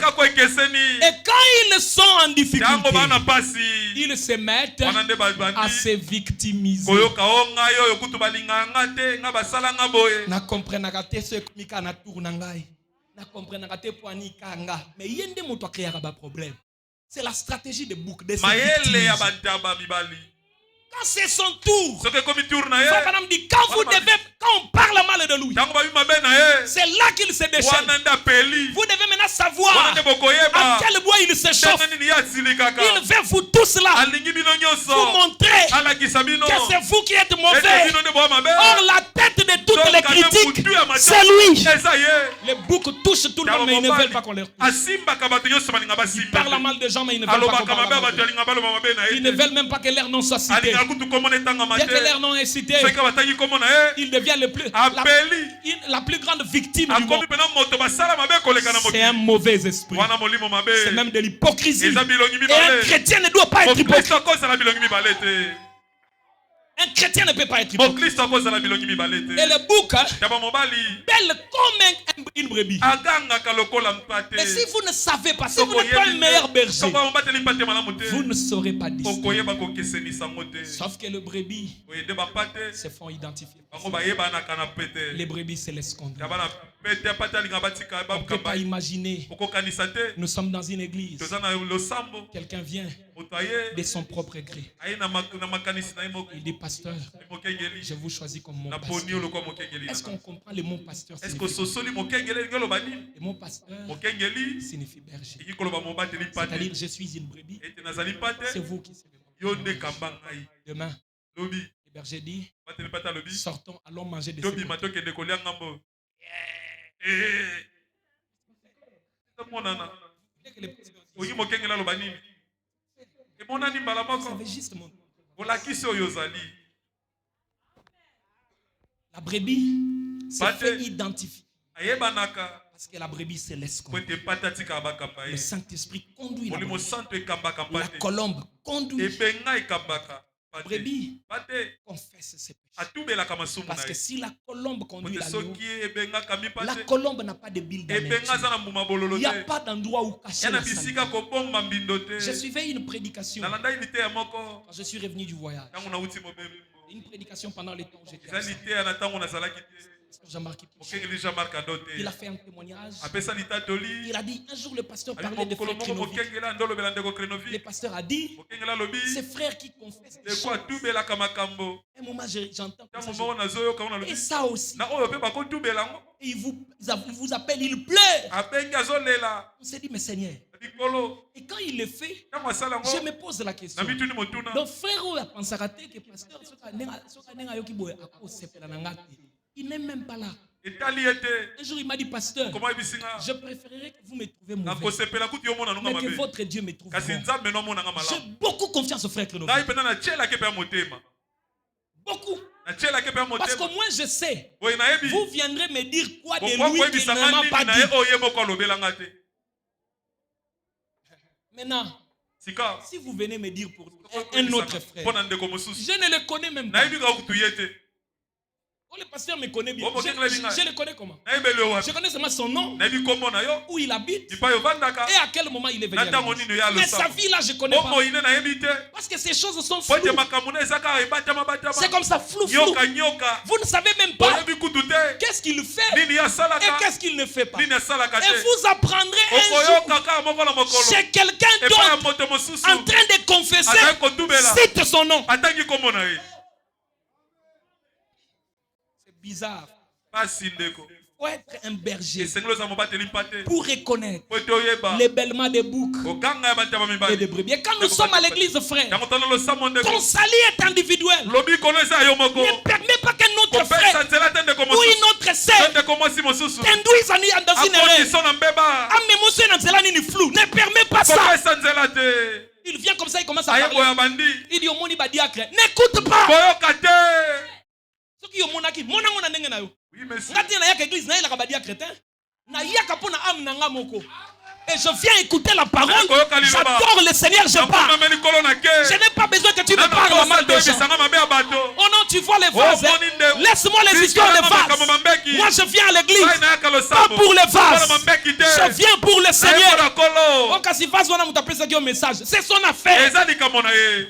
Et quand ils sont en difficulté, ils se mettent à se victimiser. Na comprenaka te ce mika na tourna ngai. Na comprenaka te poani kanga. Mais yende moto créera ba problème. C'est la stratégie des boucs de se victimiser. Quand c'est son tour, quand on parle mal de lui, c'est là qu'il se déchaîne. Vous devez maintenant savoir à quel bois il se chauffe. Il veut vous tous là vous montrer que c'est vous qui êtes mauvais. Or la tête de toutes les critiques, c'est lui. Les boucs touchent tout le monde, mais ils ne veulent pas qu'on les touche. Ils parlent mal des gens, mais ils ne veulent pas qu'on parle mal d'eux. Ils ne veulent même pas que leur nom soit cité. Dès que leur nom est cité, il devient la plus grande victime du monde. C'est un mauvais esprit. C'est même de l'hypocrisie. Et un chrétien ne doit pas être hypocrite. Un chrétien ne peut pas être hypocrite. Et le bouc, belle comme une brebis. Mais si vous ne savez pas, si vous n'êtes pas un meilleur berger, vous ne saurez pas distinguer. Sauf que le brebis se font identifier. Les brebis se laissent conduire. On ne peut pas imaginer. Nous sommes dans une église. Quelqu'un vient de son propre gré. Il dit, pasteur, je vous choisis comme mon pasteur. Est-ce qu'on comprend le mot pasteur? Le mot pasteur signifie berger. C'est-à-dire, je suis une brebis. C'est vous qui serez mon berger. Demain, Le berger dit, sortons, allons manger des secours. Juste mon... La brebis se fait identifier. Parce que la brebis se laisse conduire. Le Saint-Esprit conduit la brebis. La colombe conduit. La brebis confesse ses péchés. Parce que si la colombe conduit l'agneau, la colombe n'a pas de bile d'amertume. Il n'y a pas d'endroit où cacher la saleté. Je suivais une prédication quand je suis revenu du voyage. Une prédication pendant les temps où j'étais absent. Jean-Marc, il a fait un témoignage. Il a dit, un jour le pasteur parlait de frère Krenovic. Le pasteur a dit, ces frères qui confessent des choses. Un moment j'entends et ça aussi. Et il vous appelle, il pleure. On s'est dit, mais Seigneur. Et quand il le fait, je me pose la question. Donc frère, on a pensé que le pasteur, il n'est même pas là. Un jour, il m'a dit, pasteur, je préférerais que vous me trouviez mauvais, mais que votre Dieu me trouve bon. J'ai beaucoup confiance au frère Krenovic. Beaucoup. Parce qu'au moins, je sais. Vous viendrez me dire quoi de lui qu'il ne m'a pas dit. Maintenant, si vous venez me dire pour un autre frère, je ne le connais même pas. Oh, le pasteur me connaît bien. Je le connais comment? Je connais seulement son nom, où il habite et à quel moment il est venu. Mais sa vie là, je ne connais pas. Parce que ces choses sont floues. C'est comme ça, flou. Vous ne savez même pas qu'est-ce qu'il fait et qu'est-ce qu'il ne fait pas. Et vous apprendrez un jour chez quelqu'un d'autre en train de confesser, cite son nom. Bizarre. Pour être un berger, pour reconnaître les bêlements des boucs et des brebis. Et quand nous sommes à l'église, frère, ton salut est individuel. Ne permets pas qu'un autre frère ou une autre sœur t'induise dans une erreur. Ne permets pas ça. Il vient comme ça, il commence à parler. Il dit au monde, n'écoute pas. Oui, monsieur. Et je viens écouter la parole. J'adore le Seigneur, je parle. Je n'ai pas besoin que tu me parles mal de gens. Oh non, tu vois les vases. Laisse-moi les histoires des vases. Moi, je viens à l'église. Pas pour les vases. Je viens pour le Seigneur. Oh, quand si vase, on a un message. C'est son affaire.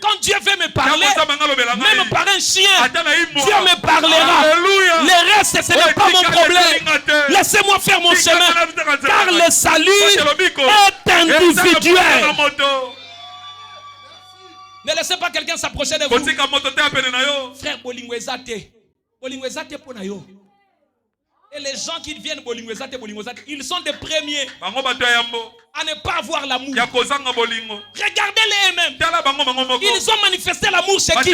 Quand Dieu veut me parler, même par un chien, Dieu me parlera. Le reste, ce n'est pas mon problème. Laissez-moi faire mon chemin. Car le salut est individuel. Ne laissez pas quelqu'un s'approcher de vous. Frère Bolingwezate. Bolingwezate pour nayo. Et les gens qui viennent Bolingwezate, ils sont des premiers à ne pas avoir l'amour. Regardez-les eux-mêmes. Ils ont manifesté l'amour chez qui?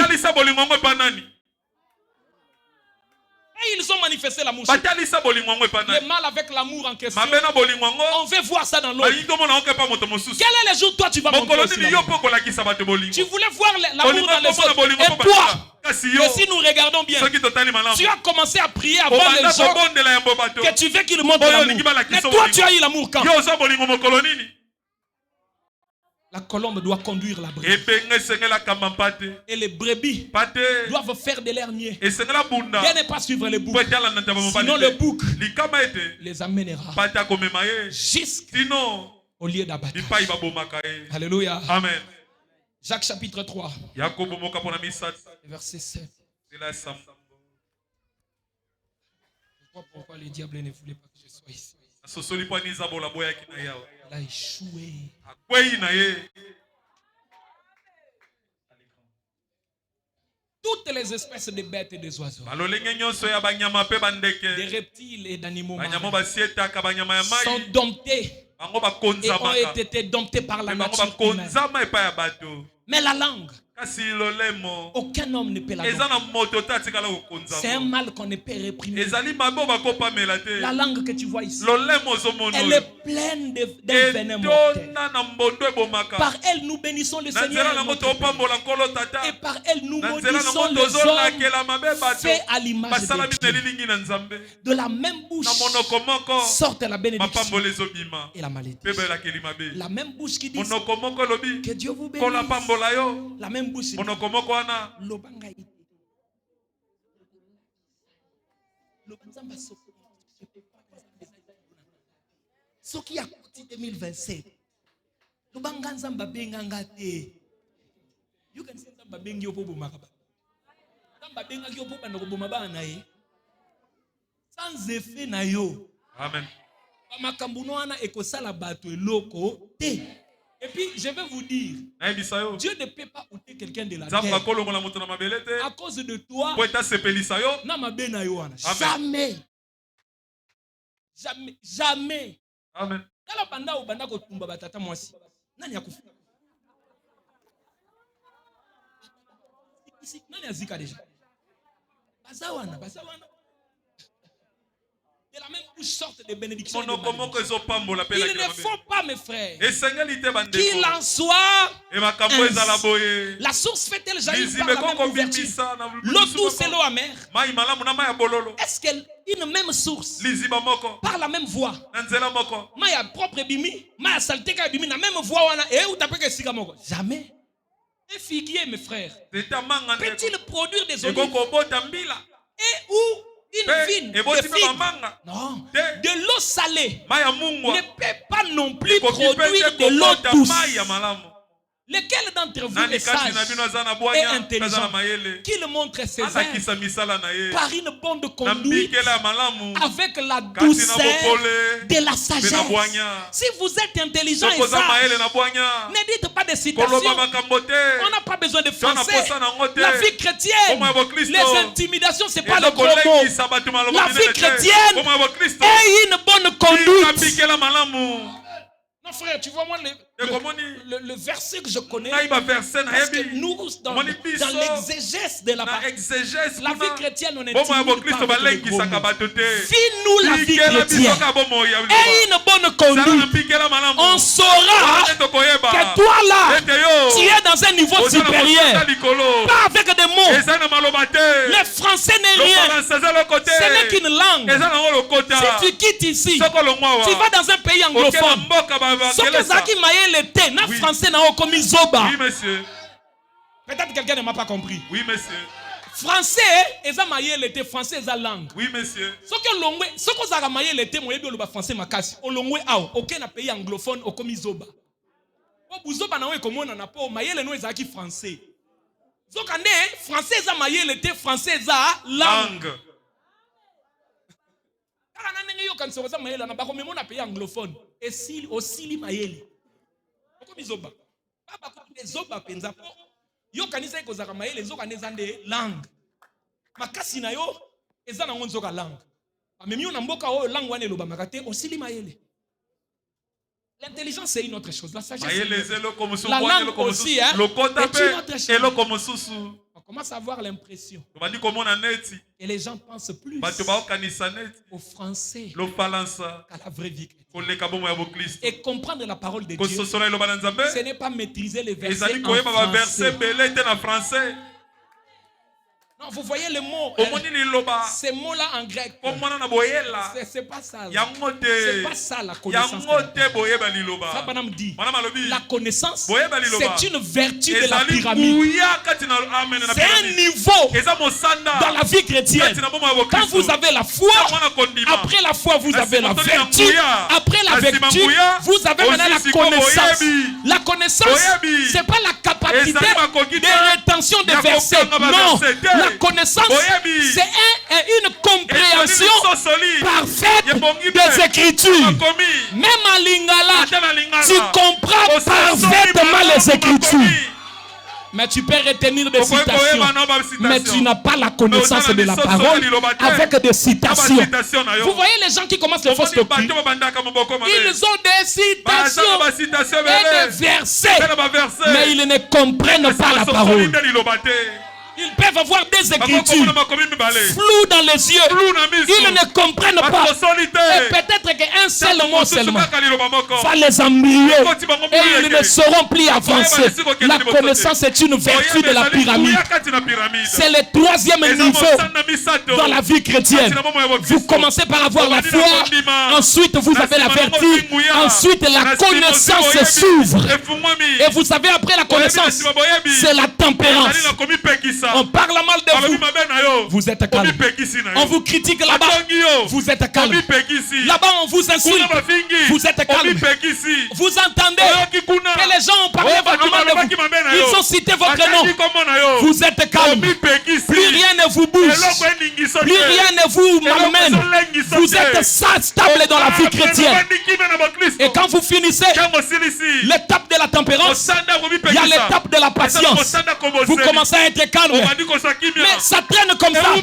Et ils ont manifesté l'amour. Le mal avec l'amour en question. On veut voir ça dans l'autre. Quel est le jour toi tu vas montrer aussi l'amour? Tu voulais voir l'amour dans les autres. Et toi, et si nous regardons bien, tu as commencé à prier avant les gens que tu veux qu'ils montrent l'amour. Mais toi tu as eu l'amour quand? La colombe doit conduire la brebis. Et les brebis doivent faire de leur niais. Et ne pas suivre les boucs. Sinon le bouc les amènera jusqu'au lieu d'abattre. Alléluia. Amen. Jacques chapitre 3. Verset 7. Je vois pourquoi le diable ne voulait pas que je sois ici. Il a échoué. Toutes les espèces de bêtes et des oiseaux, des reptiles et d'animaux sont domptés et ont été domptés par la nature humaine. Mais la langue Aucun homme ne peut la dompter. C'est un mal qu'on ne peut réprimer. La langue que tu vois ici, elle est pleine d'un venin mortel. Par elle, nous bénissons le Seigneur. Et par elle, nous maudissons les hommes faits à l'image de Dieu. De la même bouche sortent la bénédiction et la malédiction. La même bouche qui dit que Dieu vous bénisse. La même bouche dit Lobanga ite. Ce qui a coûté 2027. Lobanga nzamba benganga te. You can say nzamba bengi opo bomakaba. Nzamba benga ki opo bana ko bomaba na ye. Sans effet na yo. Amen. Makambuno ana ekosala bato eloko te. Et puis, je vais vous dire, Dieu ne peut pas ôter quelqu'un de la terre à cause de toi. Jamais. Jamais. Jamais. Amen. De la même bouche sortent des bénédictions. Il ne faut pas, mes frères, qu'il en soit ainsi. La source fait-elle jaillir par la même ouverture? L'eau douce et l'eau amère. Est-ce qu'une même source, par la même voie, maya propre bimi, maya salteka bimi, la même voie, jamais. Un figuier, mes frères, peut-il produire des olives? Et où une vigne de figue, non, de l'eau salée ne peut pas non plus produire de l'eau douce. Lequel d'entre vous est sage et intelligent, qui le montre ses œuvres par une bonne conduite avec la douceur de la sagesse? Si vous êtes intelligent et sage, ne dites pas de citations. On n'a pas besoin de français. La vie chrétienne, les intimidations, c'est pas le gros mot. La vie chrétienne est une bonne conduite. Non frère, tu vois moi le verset que je connais, parce que nous dans l'exégèse de la parole, la vie chrétienne on est vis-nous la vie chrétienne et une bonne conduite. On saura que toi là tu es dans un niveau supérieur, pas avec des mots. Le français n'est rien, ce n'est qu'une langue. Si tu quittes ici, tu vas dans un pays anglophone. Ce que Zaki Maye l'était, na français n'a pas commis zoba. Oui, monsieur. Peut-être que quelqu'un ne m'a pas compris. Oui, monsieur. Français, eza Maye l'était, français eza langue. Oui, monsieur. Ce que l'ongwe, ce que Zaka Maye l'était, moi yebi oloba français makasi. Olongwe ao, aucun pays anglophone au commis zoba. O zoba na we komona na po Maye le no ezaki français. Zokande français eza Maye l'était, français eza langue. Quand on a Maël, on a pas comme on a pays anglophone. Et si aussi li Maël, comme izoba, pas comme les zoba penza. Yo kanisa iko zaka Maël, zo kanisa nde langue. Makasi na yo, eza na ngonzo ka langue. Mais mi on mboka o langue wane loba makate aussi li Maël. L'intelligence c'est une autre chose, la sagesse. La langue aussi, hein. C'est une autre chose. On commence à avoir l'impression et les gens pensent plus au français qu'à la vraie vie. Et comprendre la parole de Dieu, ce n'est pas maîtriser les versets en français. Non, vous voyez le mot, ces mots-là en grec, c'est pas ça. C'est pas ça la connaissance. La connaissance, c'est une vertu de la pyramide. C'est un niveau dans la vie chrétienne. Quand vous avez la foi, après la foi, vous avez la vertu. Après la vertu, vous avez maintenant la connaissance. La connaissance, c'est pas la capacité de rétention des versets. Non. La connaissance, c'est une compréhension parfaite des Écritures. Même en lingala, tu comprends parfaitement les Écritures. Mais tu peux retenir des citations. Mais tu n'as pas la connaissance de la parole avec des citations. Vous voyez les gens qui commencent le faux culte. Ils ont des citations et des versets. Mais ils ne comprennent pas la parole. Ils peuvent avoir des écritures floues dans les yeux. Ils ne comprennent pas. Et peut-être qu'un seul mot seulement va les embrouiller. Et ils ne sauront plus avancer. La connaissance est une vertu de la pyramide. C'est le troisième niveau dans la vie chrétienne. Vous commencez par avoir la foi. Ensuite, vous avez la vertu. Ensuite, la connaissance s'ouvre. Et vous savez, après la connaissance, c'est la tempérance. On parle mal de vous. Vous êtes calme. On vous critique là-bas. Vous êtes calme. Là-bas, on vous insulte. Vous êtes calme. Vous entendez que les gens ont parlé vaguement de vous. Ils ont cité votre nom. Vous êtes calme. Plus rien ne vous bouge. Plus rien ne vous m'amène. Vous êtes stable dans la vie chrétienne. Et quand vous finissez l'étape de la tempérance, il y a l'étape de la patience. Vous commencez à être calme. Mais ça traîne comme ça.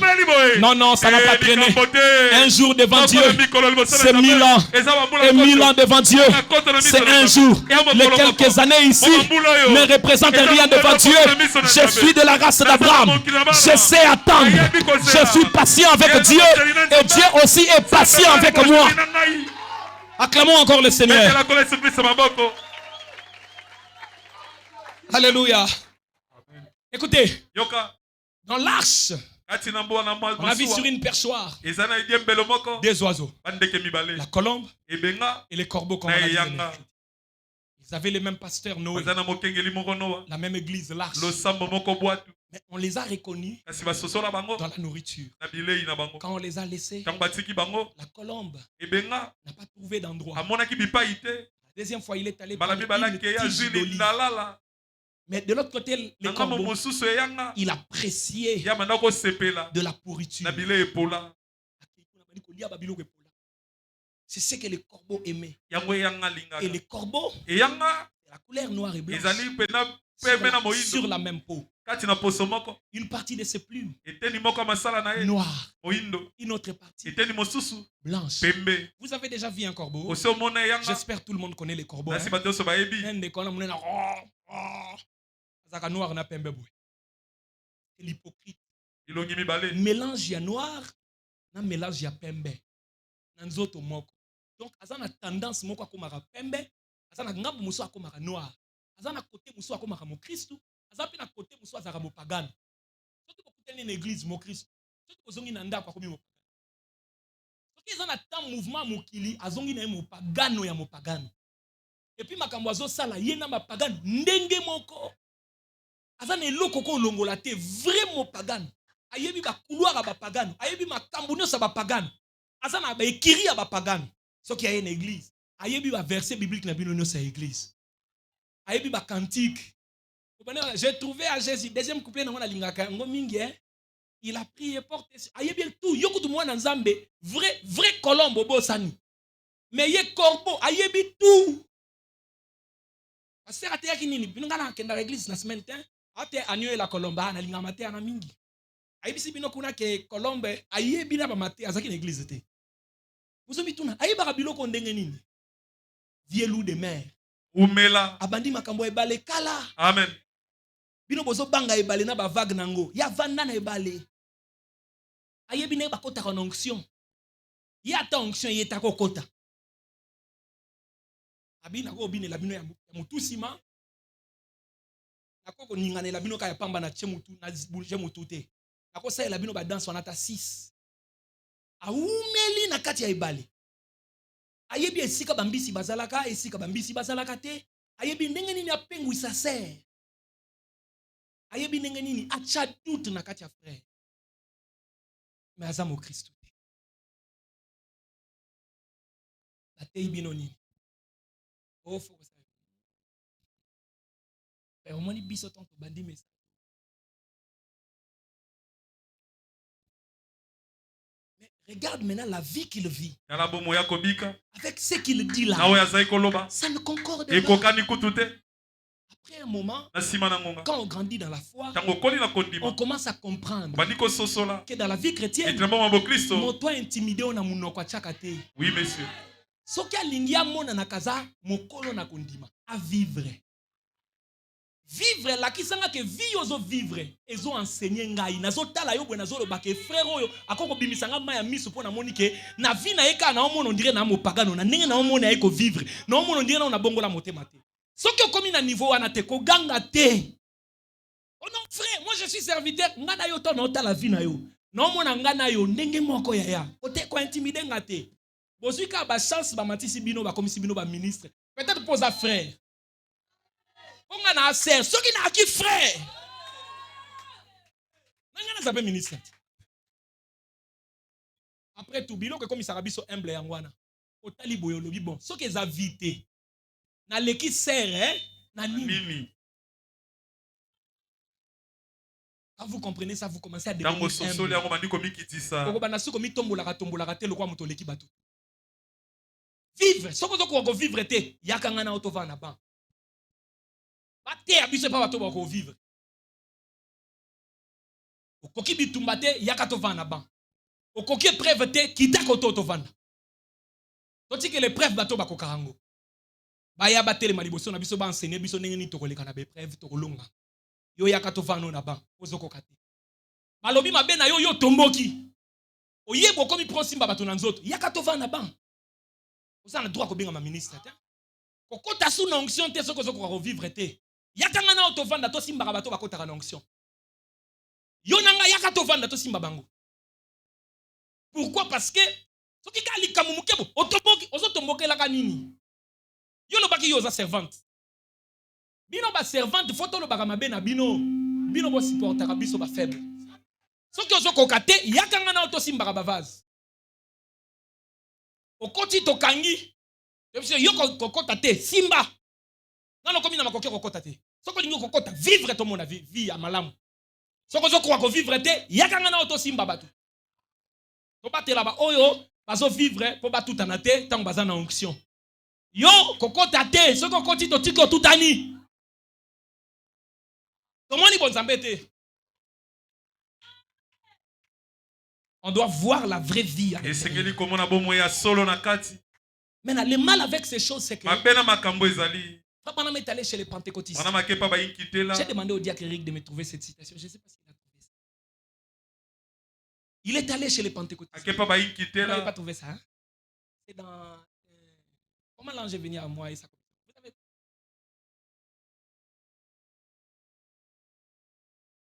Non, non, ça ne va pas traîner. Un jour devant Dieu, c'est 1000 ans. Et 1000 ans devant Dieu, c'est un jour. Les quelques années ici ne représentent rien devant Dieu. Je suis de la race d'Abraham. Je sais attendre. Je suis patient avec Dieu. Et Dieu aussi est patient avec moi. Acclamons encore le Seigneur. Alléluia. Écoutez, dans l'arche, on a vu sur une perchoir des oiseaux, la colombe et les corbeaux. Ils avaient le même pasteur Noé, la même église, l'arche. Mais on les a reconnus dans la nourriture. Quand on les a laissés, la colombe n'a pas trouvé d'endroit. La deuxième fois, il est allé prendre une tige d'olive. Mais de l'autre côté, le corbeau, il appréciait de la pourriture. C'est ce que les corbeaux aimaient. Et les corbeaux, la couleur noire et blanche, sur la même peau. Une partie de ses plumes noire, une autre partie blanche. Vous avez déjà vu un corbeau? J'espère que tout le monde connaît les corbeaux. Noir na pembe boy. L'hypocrite. Mélange ya noir na mélange ya pembe. Nanzoto moko. Donc azana tendance moko akomaka pembe, azana ngambo muso akomaka noir. Azana côté muso akomaka mo Christ, azana pe na côté muso azaka mo pagano. Soki bokuteli na église mo Christ, soki kozongi na ndako akomi mo pagano. Soki azana tant mouvement mokili azongi na mo pagano ya mo pagano. Et puis makambo azosala ye na mapagano ndenge moko. Azana eloko ko longola te vraiment pagano. Ayebi ba couloir ba pagano, ayebi makambo nyosa ba pagano. Azana ba ekiri ba pagano. Soki aye na église, ayebi ba verset biblique na bino nyosa église. Ayebi ba cantique. J'ai trouvé à Jésus deuxième couplet na mona lingaka ngo mingi hein. Il a prié porte ayebi tout yokutu mwana nzambe vrai colombe bosani. Mais ye corbeau ayebi tout. Pasteur ateyaki nini bino ngana kenda église na semaine tin ate anyo la colomba na linga maté na mingi ayebisi bino kuna ke colombe ayebi na ba maté azaki na église te vous bituna ayeba biloko ndenge nini vieux loup de mer umela abandi makambo ebale kala amen bino bozo banga ebale na ba vague nango ya vanda na ebale ayebi ne bakota na onction ya ta onction yeta kokota abina ko bine la bino ya mutu sima nakoko ningana la bino ka ya pamba na chemutu na je mutu te nako sa la bino ba danse wana ta 6 aumeli na kati ya ibale ayebi esika bambisi bazalaka esika bambisi bazalaka te ayebi ndenge nini apengwisa ser ayebi ndenge nini acha doute na kati ya frère mais azamo Christ te batei bino nini oh faut que ça au moins biso tant que bandi mais regarde maintenant la vie qu'il vit avec ce qu'il dit là ça ne concorde pas Après un moment, quand on grandit dans la foi, on commence à comprendre que dans la vie chrétienne, moto intimidé on a munoko chakate. Oui, monsieur. Soki alingia mona nakaza mokolo na kondima à vivre. Vivre la kisanga que vie ozo vivre ezo enseigner ngai nazo tala yo bwe nazo lo bake frère oyo akoko bimisanga maya miso pona monike na vie na eka na omona on dirait na mopagano na ndenge na omona eko vivre na omona on dirait na bongola motema te. Soki okomi na niveau wana te ko ganga te. Oh non frère, moi je suis serviteur ngana yo to na otala vie na yo. Na omona ngana yo ndenge moko ya. Ote ko intimider ngate. Bozui ka ba chance ba matisi bino ba komisi bino ba ministre. Peut-être pose à frère. On a un sœur, ceux qui n'ont qui frère. On a un ministre. Après tout, bilo que comme il s'arabie sur humble et angwana. Au taliboyo lobi bon, ceux qui ont vité. Na leki sœur, na nini. Quand vous comprenez ça, vous commencez à devenir humble. Vivre, ce que vous vivre te, yakangana otova na ban. Bate abiso pa bato bako vivre. Okoki bitumba te yakato vana ban. Okoki preuve te kita koto to vana. Toti que les preuves bato bako karango. Ba ya batele maliboso na biso ba enseigner biso ndenge ni to koleka na be preuve to kolonga. Yo yakato vana na ban. Ozoko kate. Balobi mabe na yo tomboki. Oyebo komi prosimba bato na nzoto. Yakato vana ban. Oza na droit ko benga ma ministre te. Kokota sous onction te soko zoko ko vivre te. Yakanga na otovanda to simba bato bakota na onction. Yonanga yakato vanda to simba bango. Pourquoi? Parce que soki ka likamu mukebo otomboki ozotomboke la kanini. Yo lo baki yo za servante. Bino ba servante photo lo baka mabe na bino. Bino bo supportera biso ba faible. Soki ozoko kate yakanga na to simba ba vase. Okoti to kangi. Yo kokota te simba. Non, comme il n'a pas kokota te. Soko lingo kokota vivre ton monde vie à malamu. Soko zo kwa ko vivre te yakanga na auto simba batu. To batte là-bas oyo bazo vivre po batu tanate tant baza na onction. Yo kokota te soko koti to tiko tutani. Comment ni bonzambe te. On doit voir la vraie vie. Et sengeli comment na bomo ya solo na kati. Maintenant le mal avec ces choses c'est que mabena makambo ezali. Papa est allé chez les pentecôtistes. J'ai demandé au diacre Eric de me trouver cette citation. Je ne sais pas s'il a trouvé ça. Il est allé chez les pentecôtistes. Il n'a pas trouvé ça. Hein? C'est dans... Comment l'ange est venu à moi et ça? Vous avez...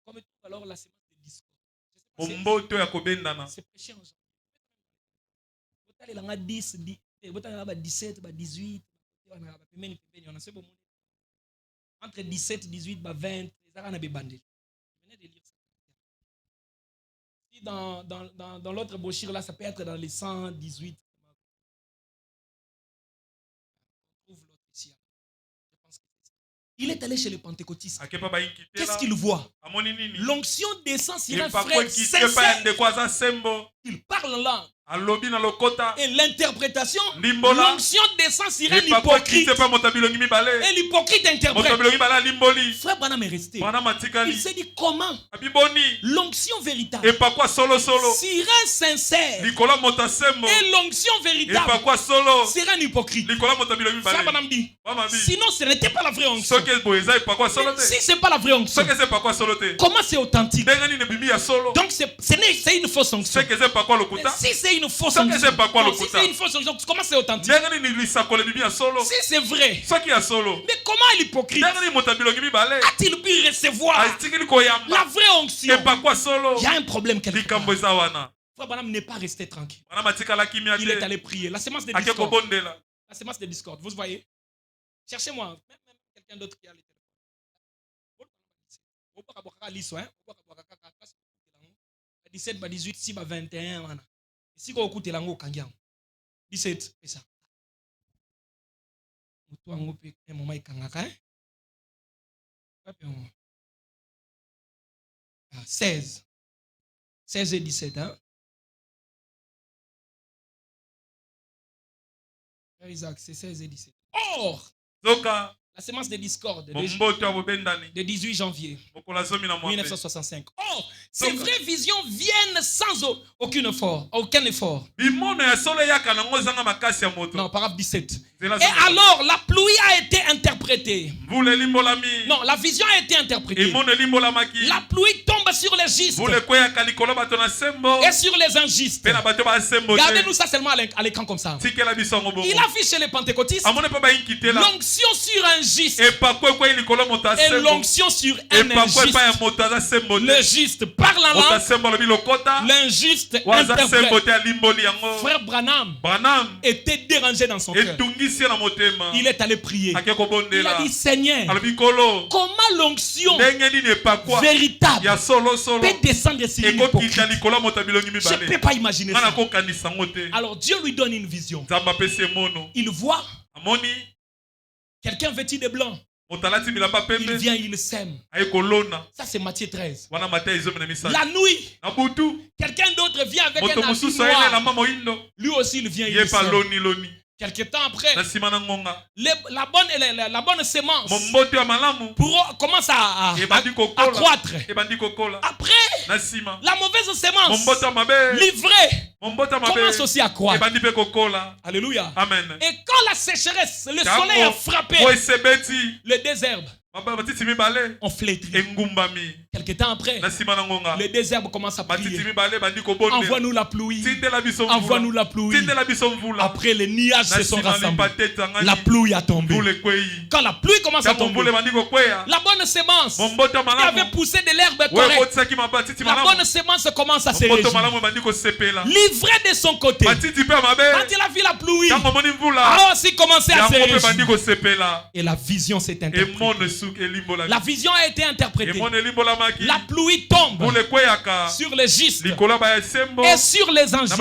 Comme alors la sémence de discours. C'est prêché en janvier. Vous allez dans 10, 17, 18. Entre 17, 18, 20, les Arabes ont bandé. Venez de lire ça. Dans l'autre brochure là, ça peut être dans les 118. On trouve l'autre ici. Il est allé chez les pentecôtistes. Qu'est-ce qu'il voit? L'onction descend sur un frère sincère. Il parle en langue. Et l'interprétation, l'onction descend sur un hypocrite. Et l'hypocrite interprète. Frère Branham est resté. Il s'est dit comment l'onction véritable sur un sincère et l'onction véritable sur un hypocrite. Frère Branham dit sinon ce n'était pas la vraie onction. Si ce n'est pas la vraie onction, comment c'est authentique? Donc c'est une fausse onction. Si c'est une fausse onction, si c'est une fausse onction, comment c'est authentique? Si c'est vrai, mais comment l'hypocrite a-t-il pu recevoir la vraie onction? Il y a un problème quelque part. Frère Branham n'est pas resté tranquille. Il est allé prier. La sémence de discorde. La sémence de discorde. Vous voyez? Cherchez-moi. Même quelqu'un d'autre qui a les téléphones. 17, 18, 6, 21. Si vous écoutez l'ango kangiang. 17, c'est ça. Mutu ango pe moment ikangaka. 16. 16 et 17, hein? Isaac, c'est 16 et 17. Or, La semence de discorde de 18 janvier 1965. Or, ces vraies visions viennent sans aucun effort. Non, paragraphe 17. Et alors, la pluie a été interprétée. Non, la vision a été interprétée. La pluie tombe sur les justes et sur les injustes. Regardez-nous ça seulement à l'écran comme ça. Il affiche chez les pentecôtistes l'onction sur un juste et l'onction sur un injuste. Le juste parle en langue, l'injuste interprète. Frère Branham était dérangé dans son cœur. Il est allé prier. Il a dit, Seigneur, comment l'onction véritable peut descendre sur une hypocrite? Je ne peux pas imaginer ça. Alors Dieu lui donne une vision. Il voit quelqu'un vêtu de blanc. Il vient, il sème. Ça c'est Matthieu 13. La nuit, quelqu'un d'autre vient avec un habit noir. Lui aussi il vient, il sème. Quelque temps après, la bonne semence commence à croître. Après, la mauvaise semence livrée commence aussi à croître. Alléluia. Amen. Et quand la sécheresse, le soleil a frappé le désherbe, on flétrit. Quelque temps après, le désherbe commence à prier. Envoie-nous la pluie. Envoie-nous la pluie. Après, les nuages se sont rassemblés. La pluie a tombé. Quand la pluie commence à tomber, la bonne semence qui avait poussé de l'herbe correcte, la bonne semence commence à se réjouir. Livré de son côté, quand il a vu la pluie, a aussi commencé à se réjouir. Et la vision s'est interprétée. La vision a été interprétée. La pluie tombe sur les justes et sur les injustes.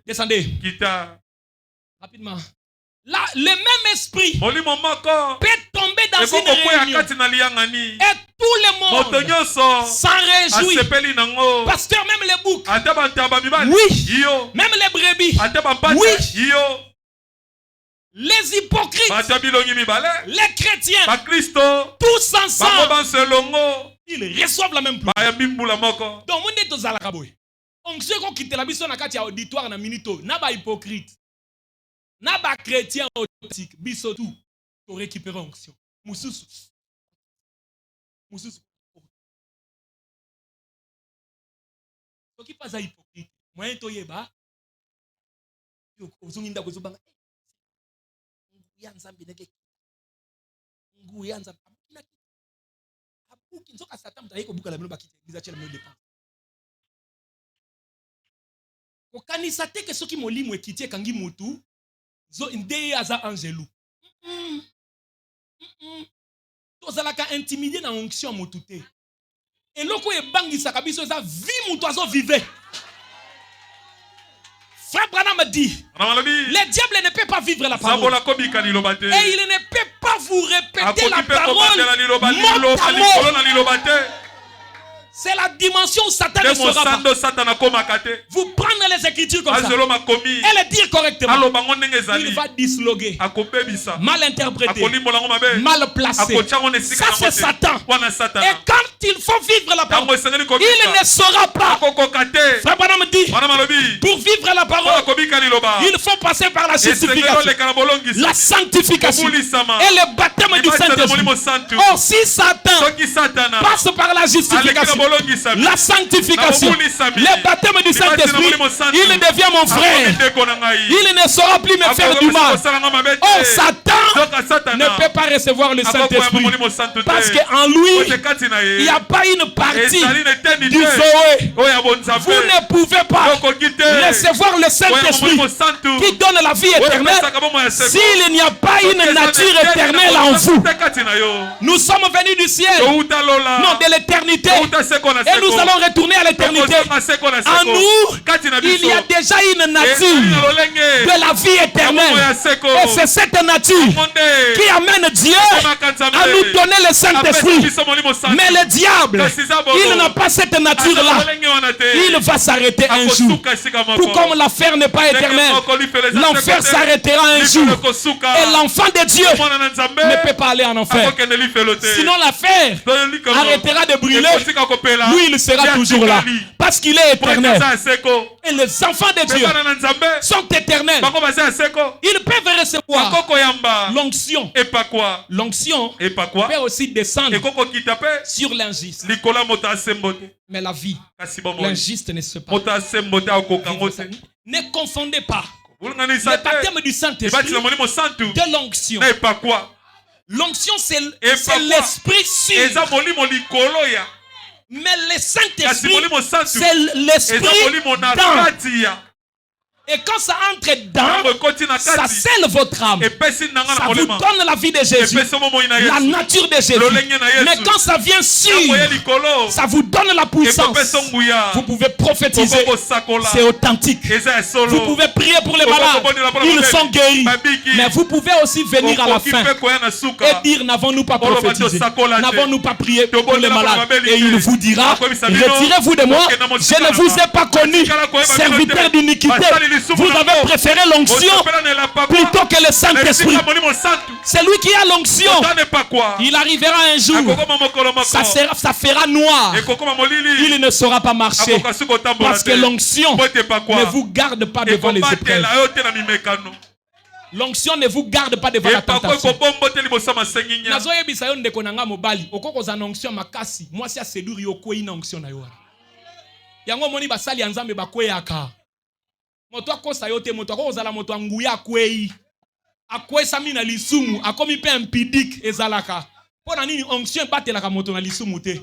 Descendez. Rapidement. Là, le même esprit peut tomber dans une réunion et tout le monde s'en réjouit. Pasteur, même les boucs. Oui. Même les brebis. Oui. Les hypocrites, les chrétiens, tous ensemble, ils reçoivent la même pluie. Donc, on est tous à la raboue. On sait qu'on quitte la mission à Katia auditoire na minito. N'a pas hypocrite. N'a pas chrétien authentique. Bisotou. Pour récupérer onction. Moussous. Moussous. Ce qui passe à hypocrite. Moi, je suis là. Je suis là. Okanisa te ke soki molimo ekitie kangi mutu zo ndeye aza angelou. Tozalaka intimider na onction mutu te. Eloko ebangisaka biso eza vie mutu azo vive. Frère Branham me dit, le diable ne peut pas vivre la parole. Et il ne peut pas vous répéter la parole mot à mot. C'est la dimension où Satan ne sera pas. Vous prendre les écritures comme ça et les dire correctement. Il va disloguer, mal interpréter, mal placer. Ça c'est Satan. Et quand il faut vivre la parole, il ne saura pas. Frère Branham me dit, pour vivre la parole, il faut passer par la justification, la sanctification et le baptême du Saint-Esprit. Or si Satan passe par la justification, la sanctification, le baptême du Saint-Esprit, il devient mon frère. Il ne saura plus me faire du mal. Oh, Satan ne peut pas recevoir le Saint-Esprit parce qu'en lui, il n'y a pas une partie du Zoé. Vous ne pouvez pas recevoir le Saint-Esprit qui donne la vie éternelle s'il n'y a pas une nature éternelle en vous. Nous sommes venus du ciel, non de l'éternité. Et nous allons retourner à l'éternité. En nous, il y a déjà une nature de la vie éternelle. Et c'est cette nature qui amène Dieu à nous donner le Saint-Esprit. Mais le diable, il n'a pas cette nature-là. Il va s'arrêter un jour. Tout comme l'enfer n'est pas éternel, l'enfer s'arrêtera un jour. Et l'enfant de Dieu ne peut pas aller en enfer. Sinon l'enfer arrêtera de brûler. Lui, il sera toujours là. Parce qu'il est éternel. Et les enfants de Dieu sont éternels. Ils peuvent recevoir l'onction. L'onction peut aussi descendre sur l'injuste. Mais la vie, l'injuste ne se passe pas. Ne confondez pas le baptême du Saint-Esprit de l'onction. L'onction, c'est l'esprit sûr. Mais le Saint-Esprit, c'est l'esprit dans. Et quand ça entre dedans, ça scelle votre âme. Ça vous donne la vie de Jésus, la nature de Jésus. Mais quand ça vient sur, ça vous donne la puissance. Vous pouvez prophétiser, c'est authentique. Vous pouvez prier pour les malades, ils sont guéris. Mais vous pouvez aussi venir à la fin et dire, n'avons-nous pas prophétisé, n'avons-nous pas prié pour les malades. Et il vous dira, retirez-vous de moi, je ne vous ai pas connu, serviteur d'iniquité. Vous avez préféré l'onction plutôt que le Saint-Esprit. C'est lui qui a l'onction. Il arrivera un jour, ça fera noir. Il ne saura pas marcher. Parce que l'onction ne vous garde pas devant les épreuves. L'onction ne vous garde pas devant la tentation. Nazoyebisa yo ndeko nanga mobali okokoza na onction makasi mwasi aseduri yo kwei na onction na yo. Yango moni basali ya Nzambe bakweyaka. Moto akosa yo te moto akozala moto anguya kwei. Akwesa mi na lisumu akomi pe impidique ezalaka. Pona nini onction batelaka moto na lisumu te.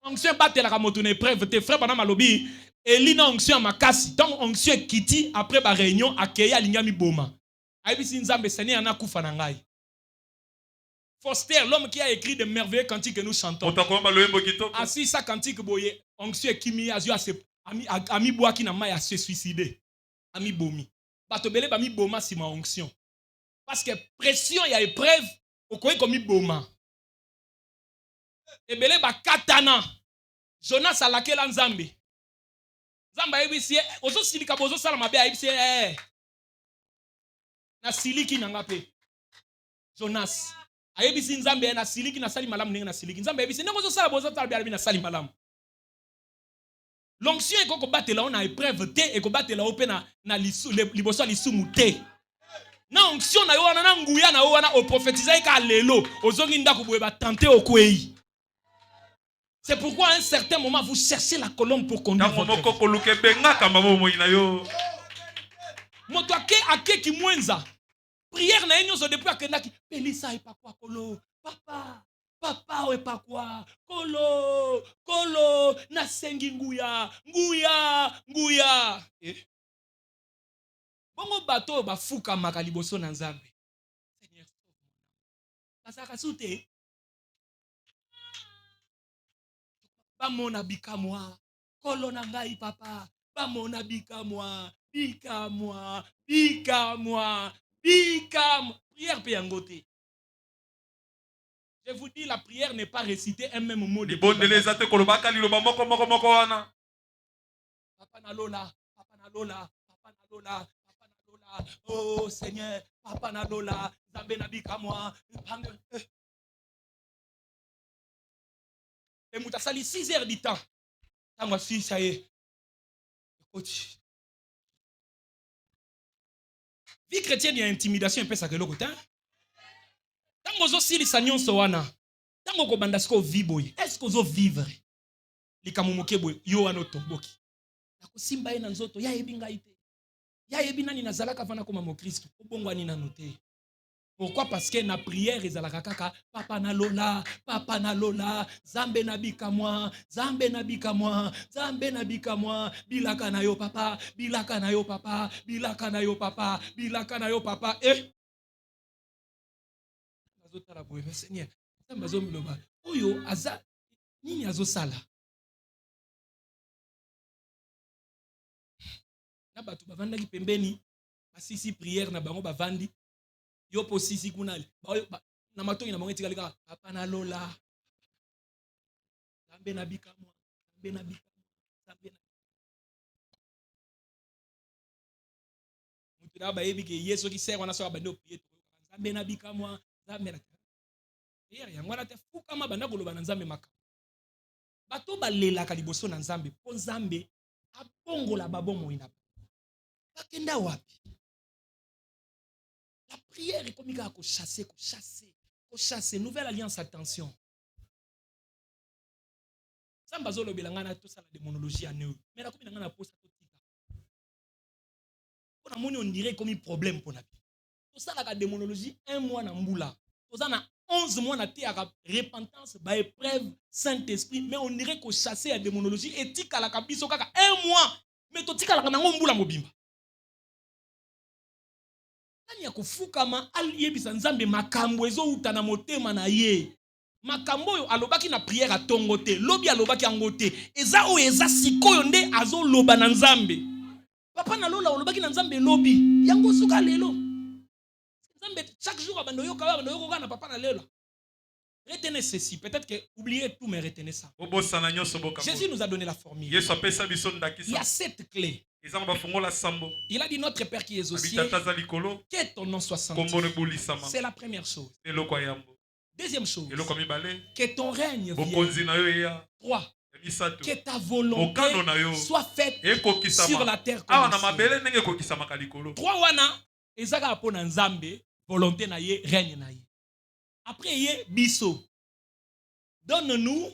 Onction batelaka moto na épreuve te frère bana malobi elina onction makasi. Donc onction kiti après ba réunion akeya lingami boma. Aibisi Nzambe Seigneur na kufa na ngai. Foster, l'homme qui a écrit de merveilleux cantiques que nous chantons. Assis sa cantique boye, onction kimi azio ami boaki na maya se suicider. Ami bomi. Batobele ba mi boma si ma onction. Parce que pression ya épreuve, okoye komi boma. Ebele ba katana. Jonas alakela Nzambe. Nzamba ebisi ozo silika bozo sala mabe ebisi na siliki nanga pe. Jonas ayebisi Nzambe na siliki na sali malamu ninga na siliki. Nzambe ayebisi nengo zo sala bozo tala bi na sali malamu. L'onction est qu'on batte là on a épreuve té et qu'on batte là on peut na liboso lisumu té. Na onction na yo na nguya na yo na o prophétiser ka lelo ozongi ndako boye ba tenter okwei. C'est pourquoi à un certain moment vous cherchez la colombe pour conduire votre vie. Moto ake ki mwenza. Prière na enyo so depuis akendaki pelisa e pa kwa kolo. Papa we pa kwa kolo na sengi nguya. Bongo bato ba fuka makaliboso na Nzambe. Seigneur. Kasaka sute. Bamona bikamwa. Kolo na ngai papa. Bamona bikamwa. Prière pe yangote. Je vous dis, la prière n'est pas réciter un même mot de Papa Nalola. Oh Seigneur, Papa Nalola. Zambe nabika moi. Et Moutasali 6 heures du temps. Ça moi si ça y est. Écoute. Vie chrétienne, il y a intimidation un peu ça que l'autre temps. Tango zo sili sanyon sowana. Tango ko bandasko viboy. Est-ce que zo vivre? Likamumoke boy yo anoto boki. Nako simba ina nzoto ya ebinga ite. Ya ebina ni nazalaka vana koma mo Christ. Obongwa ni nanote. Pourquoi? Parce que na prière ezalaka kaka papa na lola, Zambe nabika moi, bilaka na yo papa, eh azotala boye Seigneur. Oyo aza nini azosala? Na batu bavanda ki pembeni basisi prière na bango bavandi yo posisi kunali na matongi na bango etikali kaka papa na lola Nzambe na bikamwa Nzambe na bikamwa Nzambe na mutu na bayebi ke yesu ki sert wana so bande prier Nzambe na bikamwa Nzambe na prière yango na te fukama banda koloba na Nzambe makamwa bato balelaka liboso na Nzambe po Nzambe abongola babomoi na bakenda wapi. La prière est comme il y a chasser. Nouvelle alliance, attention. Ça m'a dit que tout ça la démonologie à nous. Mais la commune a posé ça. On dirait comme un problème pour la vie. Tout ça la démonologie 1 mois na mboula. Tout ça na 11 mois na té à repentance, ba épreuve Saint-Esprit, mais on dirait que chasser la démonologie éthique à la kabiso kaka 1 mois. Mais tout tika la na mboula mobimba. Nani ya kufukama aliyebisa Nzambe makambo ezo utana motema na ye. Makambo oyo alobaki na prière atongo te, lobi alobaki yango te. Eza o eza sikoyo nde azo loba na Nzambe. Papa na lola olobaki na Nzambe lobi, yango suka lelo. Nzambe chaque jour abando yoka na papa na lola. Retenez ceci, peut-être que oubliez tout mais retenez ça. Jésus nous a donné la formule. Il y a 7 clés. Il a dit notre Père qui est aux cieux, que ton nom soit sanctifié. C'est la première chose. Deuxième chose, que ton règne vienne. 3. Que ta volonté soit faite sur la terre comme au ciel. 3 wana ezaka apona Nzambe, volonté na ye, règne na ye. Après ye biso. Donne-nous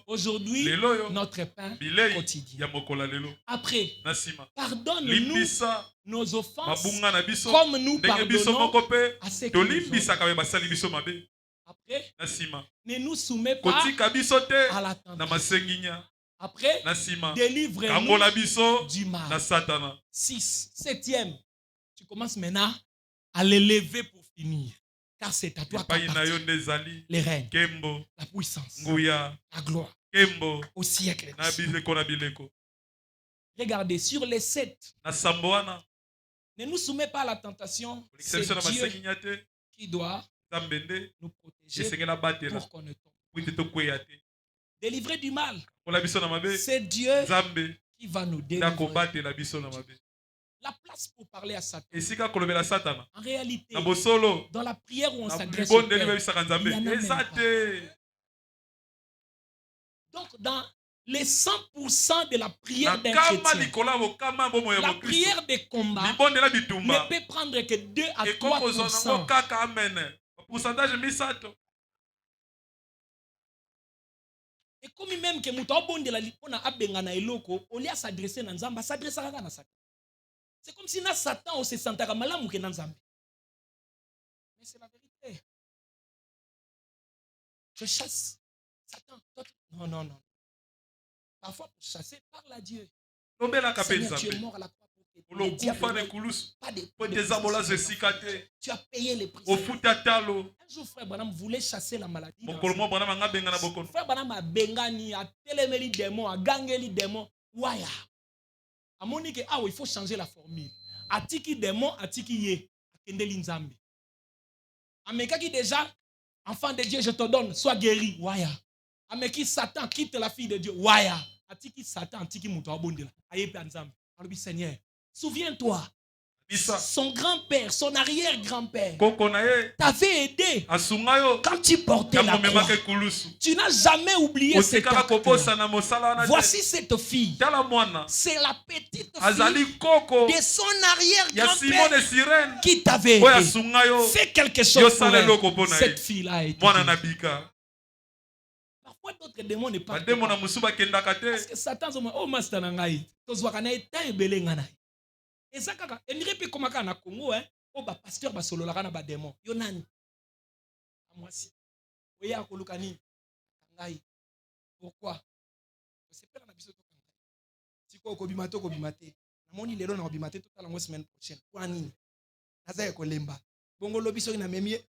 aujourd'hui notre pain quotidien. Après, pardonne-nous nos offenses comme nous pardonnons à ceux qui nous ont. Après, ne nous soumets pas à la tentation. Après, délivre-nous du mal. 6. 7e, tu commences maintenant à l'élever pour finir. Car c'est à toi qu'appartient les règnes, la puissance, la gloire, au siècle. Regardez, sur les 7, ne nous soumets pas à la tentation. C'est Dieu qui doit nous protéger pour qu'on ne tombe. Délivrer du mal. C'est Dieu qui va nous délivrer. La place pour parler à Satan. En réalité, dans la prière où on s'adresse au Père, il y en a même pas. Donc, dans les 100% de la prière d'un chrétien, la prière des combats ne peut prendre que 2 à 3%. Et comme même que Moutaobon de la Lipona Abengana Eloko, au lieu de s'adresser à Nzamba, s'adressera à Satan. C'est comme si na Satan on se sentait malamu que Nzambe. Mais c'est la vérité. Je chasse Satan. Non. Parfois pour chasser, parle à Dieu. Seigneur, tu es mort à la croix pour les diables. Pas de tu as payé les prix. Un jour, frère Branham voulait chasser la maladie. Frère Branham a bengani, a télémeli démon, a gangeli démon. Waya. A monique, il faut changer la formule. Atiki démon, atiki ye. Akendeli Nzambe. Amekaki déjà, enfant de Dieu, je te donne, sois guéri. Waya. Ameki Satan, quitte la fille de Dieu. Waya. Atiki Satan, atiki moutou abondela. Ayepe Nzambe. Alors, Seigneur, souviens-toi. Son grand-père, son arrière-grand-père t'avait aidé quand tu portais la croix. Tu n'as jamais oublié cet acte. Voici cette fille. C'est la petite fille de son arrière-grand-père qui t'avait aidé. Fais quelque chose pour elle. Cette fille-là a été. Parfois d'autres démons ne partent pas. Parce que Satan dit, oh master nangai, tozwakana eta ebele ngana. Ezakaka, enripe komaka na Congo, oh ba pasteur ba sololaka na ba démon. Yo nani? Amwasi. Oya koluka nini? Ngai. Pourquoi? C'est pas na biso to kanga. Siko ko bimato ko bimate. Na moni lelo na bimate to la semaine prochaine. Kwa nini? Naza ko lemba. Bongo lobiso na memie.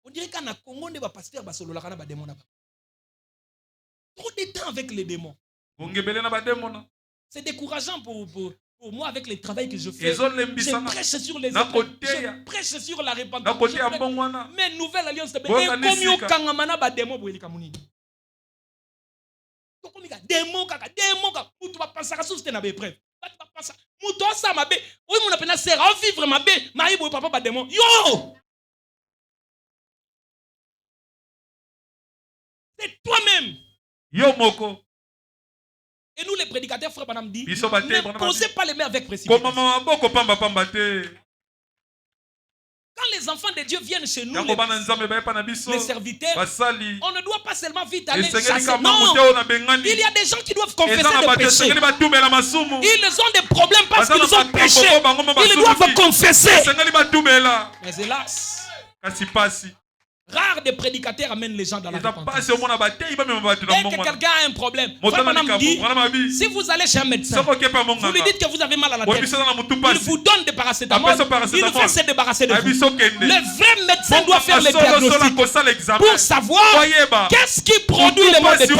On dirait qu'à na Congo ne ba pasteur ba sololaka na ba démon na ba. Trop de temps avec les démons. C'est décourageant pour moi avec le travail que je fais. Je prêche sur les autres. Je prêche sur la repentance. Mais nouvelle alliance de c'est toi-même. Et nous les prédicateurs, frère Banam dit, ne posez pas les mains avec précipitation. Quand les enfants de Dieu viennent chez nous, les serviteurs, on ne doit pas seulement vite aller chasser. Non, il y a des gens qui doivent confesser des péchés. Ils ont des problèmes parce qu'ils ont péché. Ils doivent confesser. Mais hélas, rare des prédicateurs amènent les gens dans la repentance. Dès que quelqu'un a un problème, dit, si vous allez chez un médecin, vous lui dites que vous avez mal à la tête, il vous donne des paracétamol, il veut se débarrasser de vous. Le vrai médecin doit faire le diagnostic pour savoir qu'est-ce qui produit les maux de tête,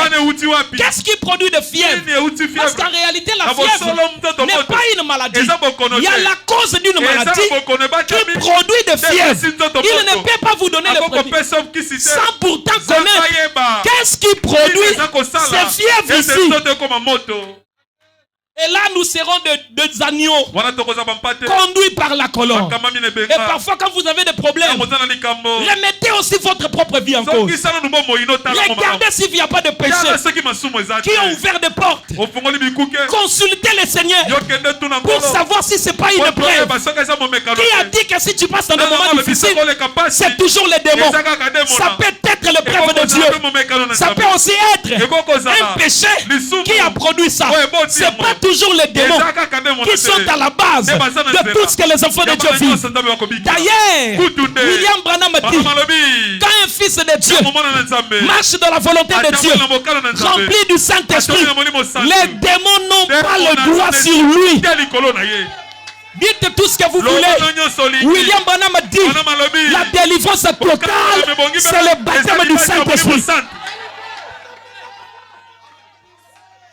qu'est-ce qui produit de fièvre. Parce qu'en réalité, la fièvre n'est pas une maladie. Il y a la cause d'une maladie qui produit de fièvre. Il ne peut pas vous donner le produit sans pourtant connaître qu'est-ce qui produit ces fièvres ici. Et là, nous serons des agneaux conduits par la colonne. Et parfois, quand vous avez des problèmes, remettez aussi votre propre vie en cause. Regardez s'il n'y a pas de péché qui ont ouvert des portes. Consultez le Seigneur pour savoir si ce n'est pas une épreuve. Qui a dit que si tu passes dans des moments difficiles, c'est toujours les démons. Ça peut être l'épreuve de Dieu. Ça peut aussi être un péché qui a produit ça. C'est pas toujours les démons qui sont à la base de tout ce que les enfants de Dieu vivent. D'ailleurs, William Branham dit, quand un fils de Dieu marche dans la volonté de Dieu, rempli du Saint-Esprit, les démons n'ont pas le droit sur lui. Dites tout ce que vous voulez. William Branham dit, la délivrance totale, c'est le baptême du Saint-Esprit.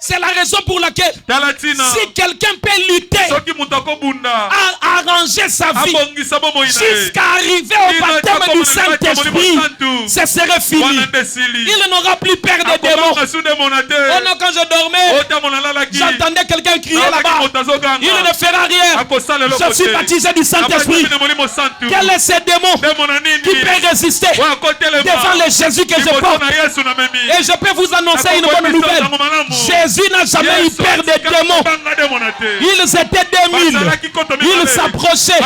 C'est la raison pour laquelle si quelqu'un peut lutter à arranger sa vie jusqu'à arriver au baptême du Saint-Esprit, ce serait fini. Il n'aura plus peur des démons. Oh non, quand je dormais, j'entendais quelqu'un crier là-bas. Il ne fera rien. Je suis baptisé du Saint-Esprit. Quel est ce démon qui peut résister devant le Jésus que je porte? Et je peux vous annoncer une bonne nouvelle. Jésus n'a jamais eu peur des démons. Ils étaient 2000. Ils s'approchaient.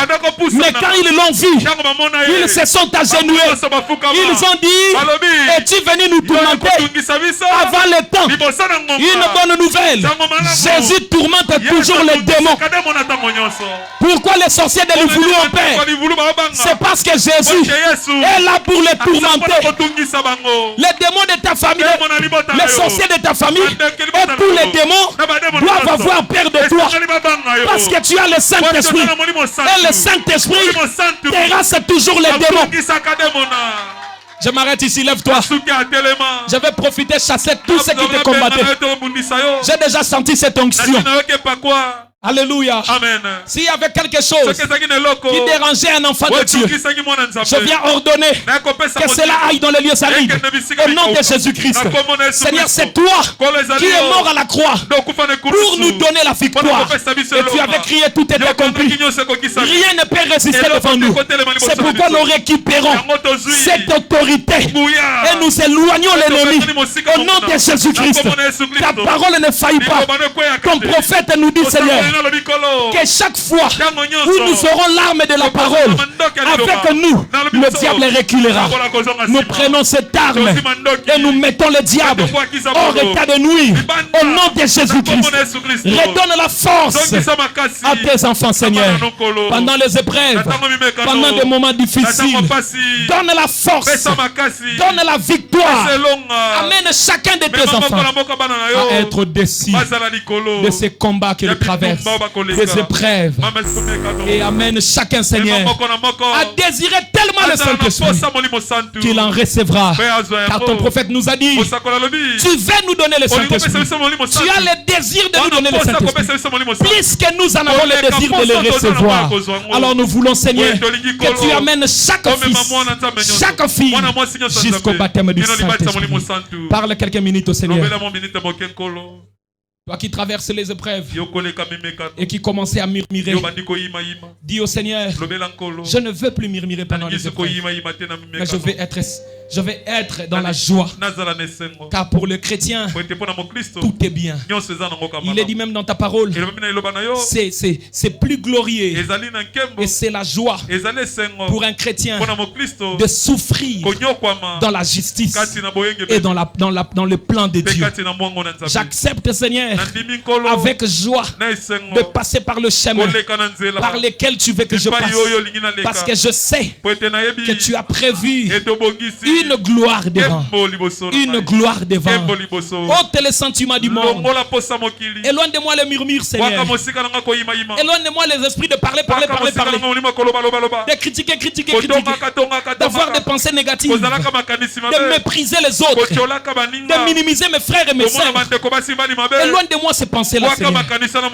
Mais quand ils l'ont vu, ils se sont agenouillés. Ils ont dit, es-tu venu nous tourmenter avant le temps? Une bonne nouvelle. Jésus tourmente toujours les démons. Pourquoi les sorciers de l'Ivoulou ont peur? C'est parce que Jésus est là pour les tourmenter. Les démons de ta famille, les sorciers de ta famille, et tous les démons doivent avoir peur de toi. Parce que tu as le Saint-Esprit. Et le Saint-Esprit terrasse toujours les démons. Je m'arrête ici, lève-toi. Je vais profiter, chasser tous ceux qui te combattaient. J'ai déjà senti cette onction. Alléluia. Amen. S'il y avait quelque chose qui dérangeait un enfant de Dieu, je viens ordonner que cela aille dans les lieux arides. Au nom de Jésus-Christ. Seigneur, c'est toi qui es mort à la croix pour nous donner la victoire. Et tu avais crié, tout est accompli. Rien ne peut résister devant nous. C'est pourquoi nous récupérons cette autorité et nous éloignons l'ennemi. Au nom de Jésus-Christ. Ta parole ne faillit pas. Ton prophète nous dit, Seigneur, que chaque fois où nous aurons l'arme de la parole avec nous, le diable reculera. Nous prenons cette arme et nous mettons le diable hors état de nuire. Au nom de Jésus-Christ, redonne la force à tes enfants, Seigneur, pendant les épreuves, pendant des moments difficiles. Donne la force, donne la victoire. Amène chacun de tes enfants à être décis de ces combats qu'ils traversent. traverse des épreuves. Et amène chacun, Seigneur, à désirer tellement le Saint-Esprit qu'il en recevra. Car ton prophète nous a dit, tu veux nous donner le Saint-Esprit. Tu as le désir de nous donner le Saint-Esprit. Puisque nous en avons le désir de le recevoir. Alors nous voulons, Seigneur, que tu amènes chaque fils, chaque fille jusqu'au baptême du Saint-Esprit. Parle quelques minutes au Seigneur. Toi qui traverses les épreuves et qui commençais à murmurer, dis au Seigneur, je ne veux plus murmurer pendant les épreuves, mais je vais être dans la joie. Car pour le chrétien, tout est bien. Il est dit même dans ta parole, c'est plus glorieux et c'est la joie pour un chrétien de souffrir dans la justice et dans le plan de Dieu. J'accepte, Seigneur, avec joie de passer par le chemin par lequel tu veux que je passe, parce que je sais que tu as prévu une gloire devant, une gloire devant. Ôte les sentiments du monde, éloigne de moi les murmures, Seigneur, éloigne de moi les esprits de parler, de critiquer, d'avoir des pensées négatives, de mépriser les autres, de minimiser mes frères et mes sœurs. Éloigne de moi ces pensées-là, Seigneur.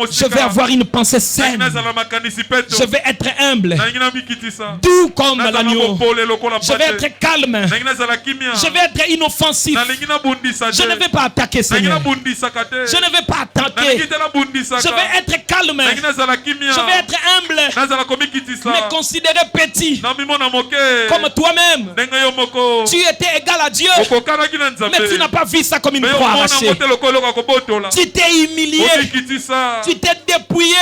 Je vais avoir une pensée saine. Je vais être humble, doux comme l'agneau. Je vais être calme. Je vais être inoffensif. Je ne vais pas attaquer, Seigneur. Je ne vais pas attaquer. Je vais être calme. Je vais être humble. Me considérer petit comme toi-même. Tu étais égal à Dieu, mais tu n'as pas vu ça comme une croix arrachée. Tu t'es humilié, tu t'es dépouillé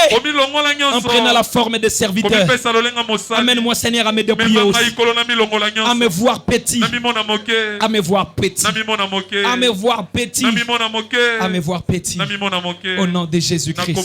en prenant la forme de serviteur. Amène-moi, Seigneur, à me dépouiller aussi, à me voir petit, à me voir petit, à me voir petit, à me voir petit, au nom de Jésus-Christ.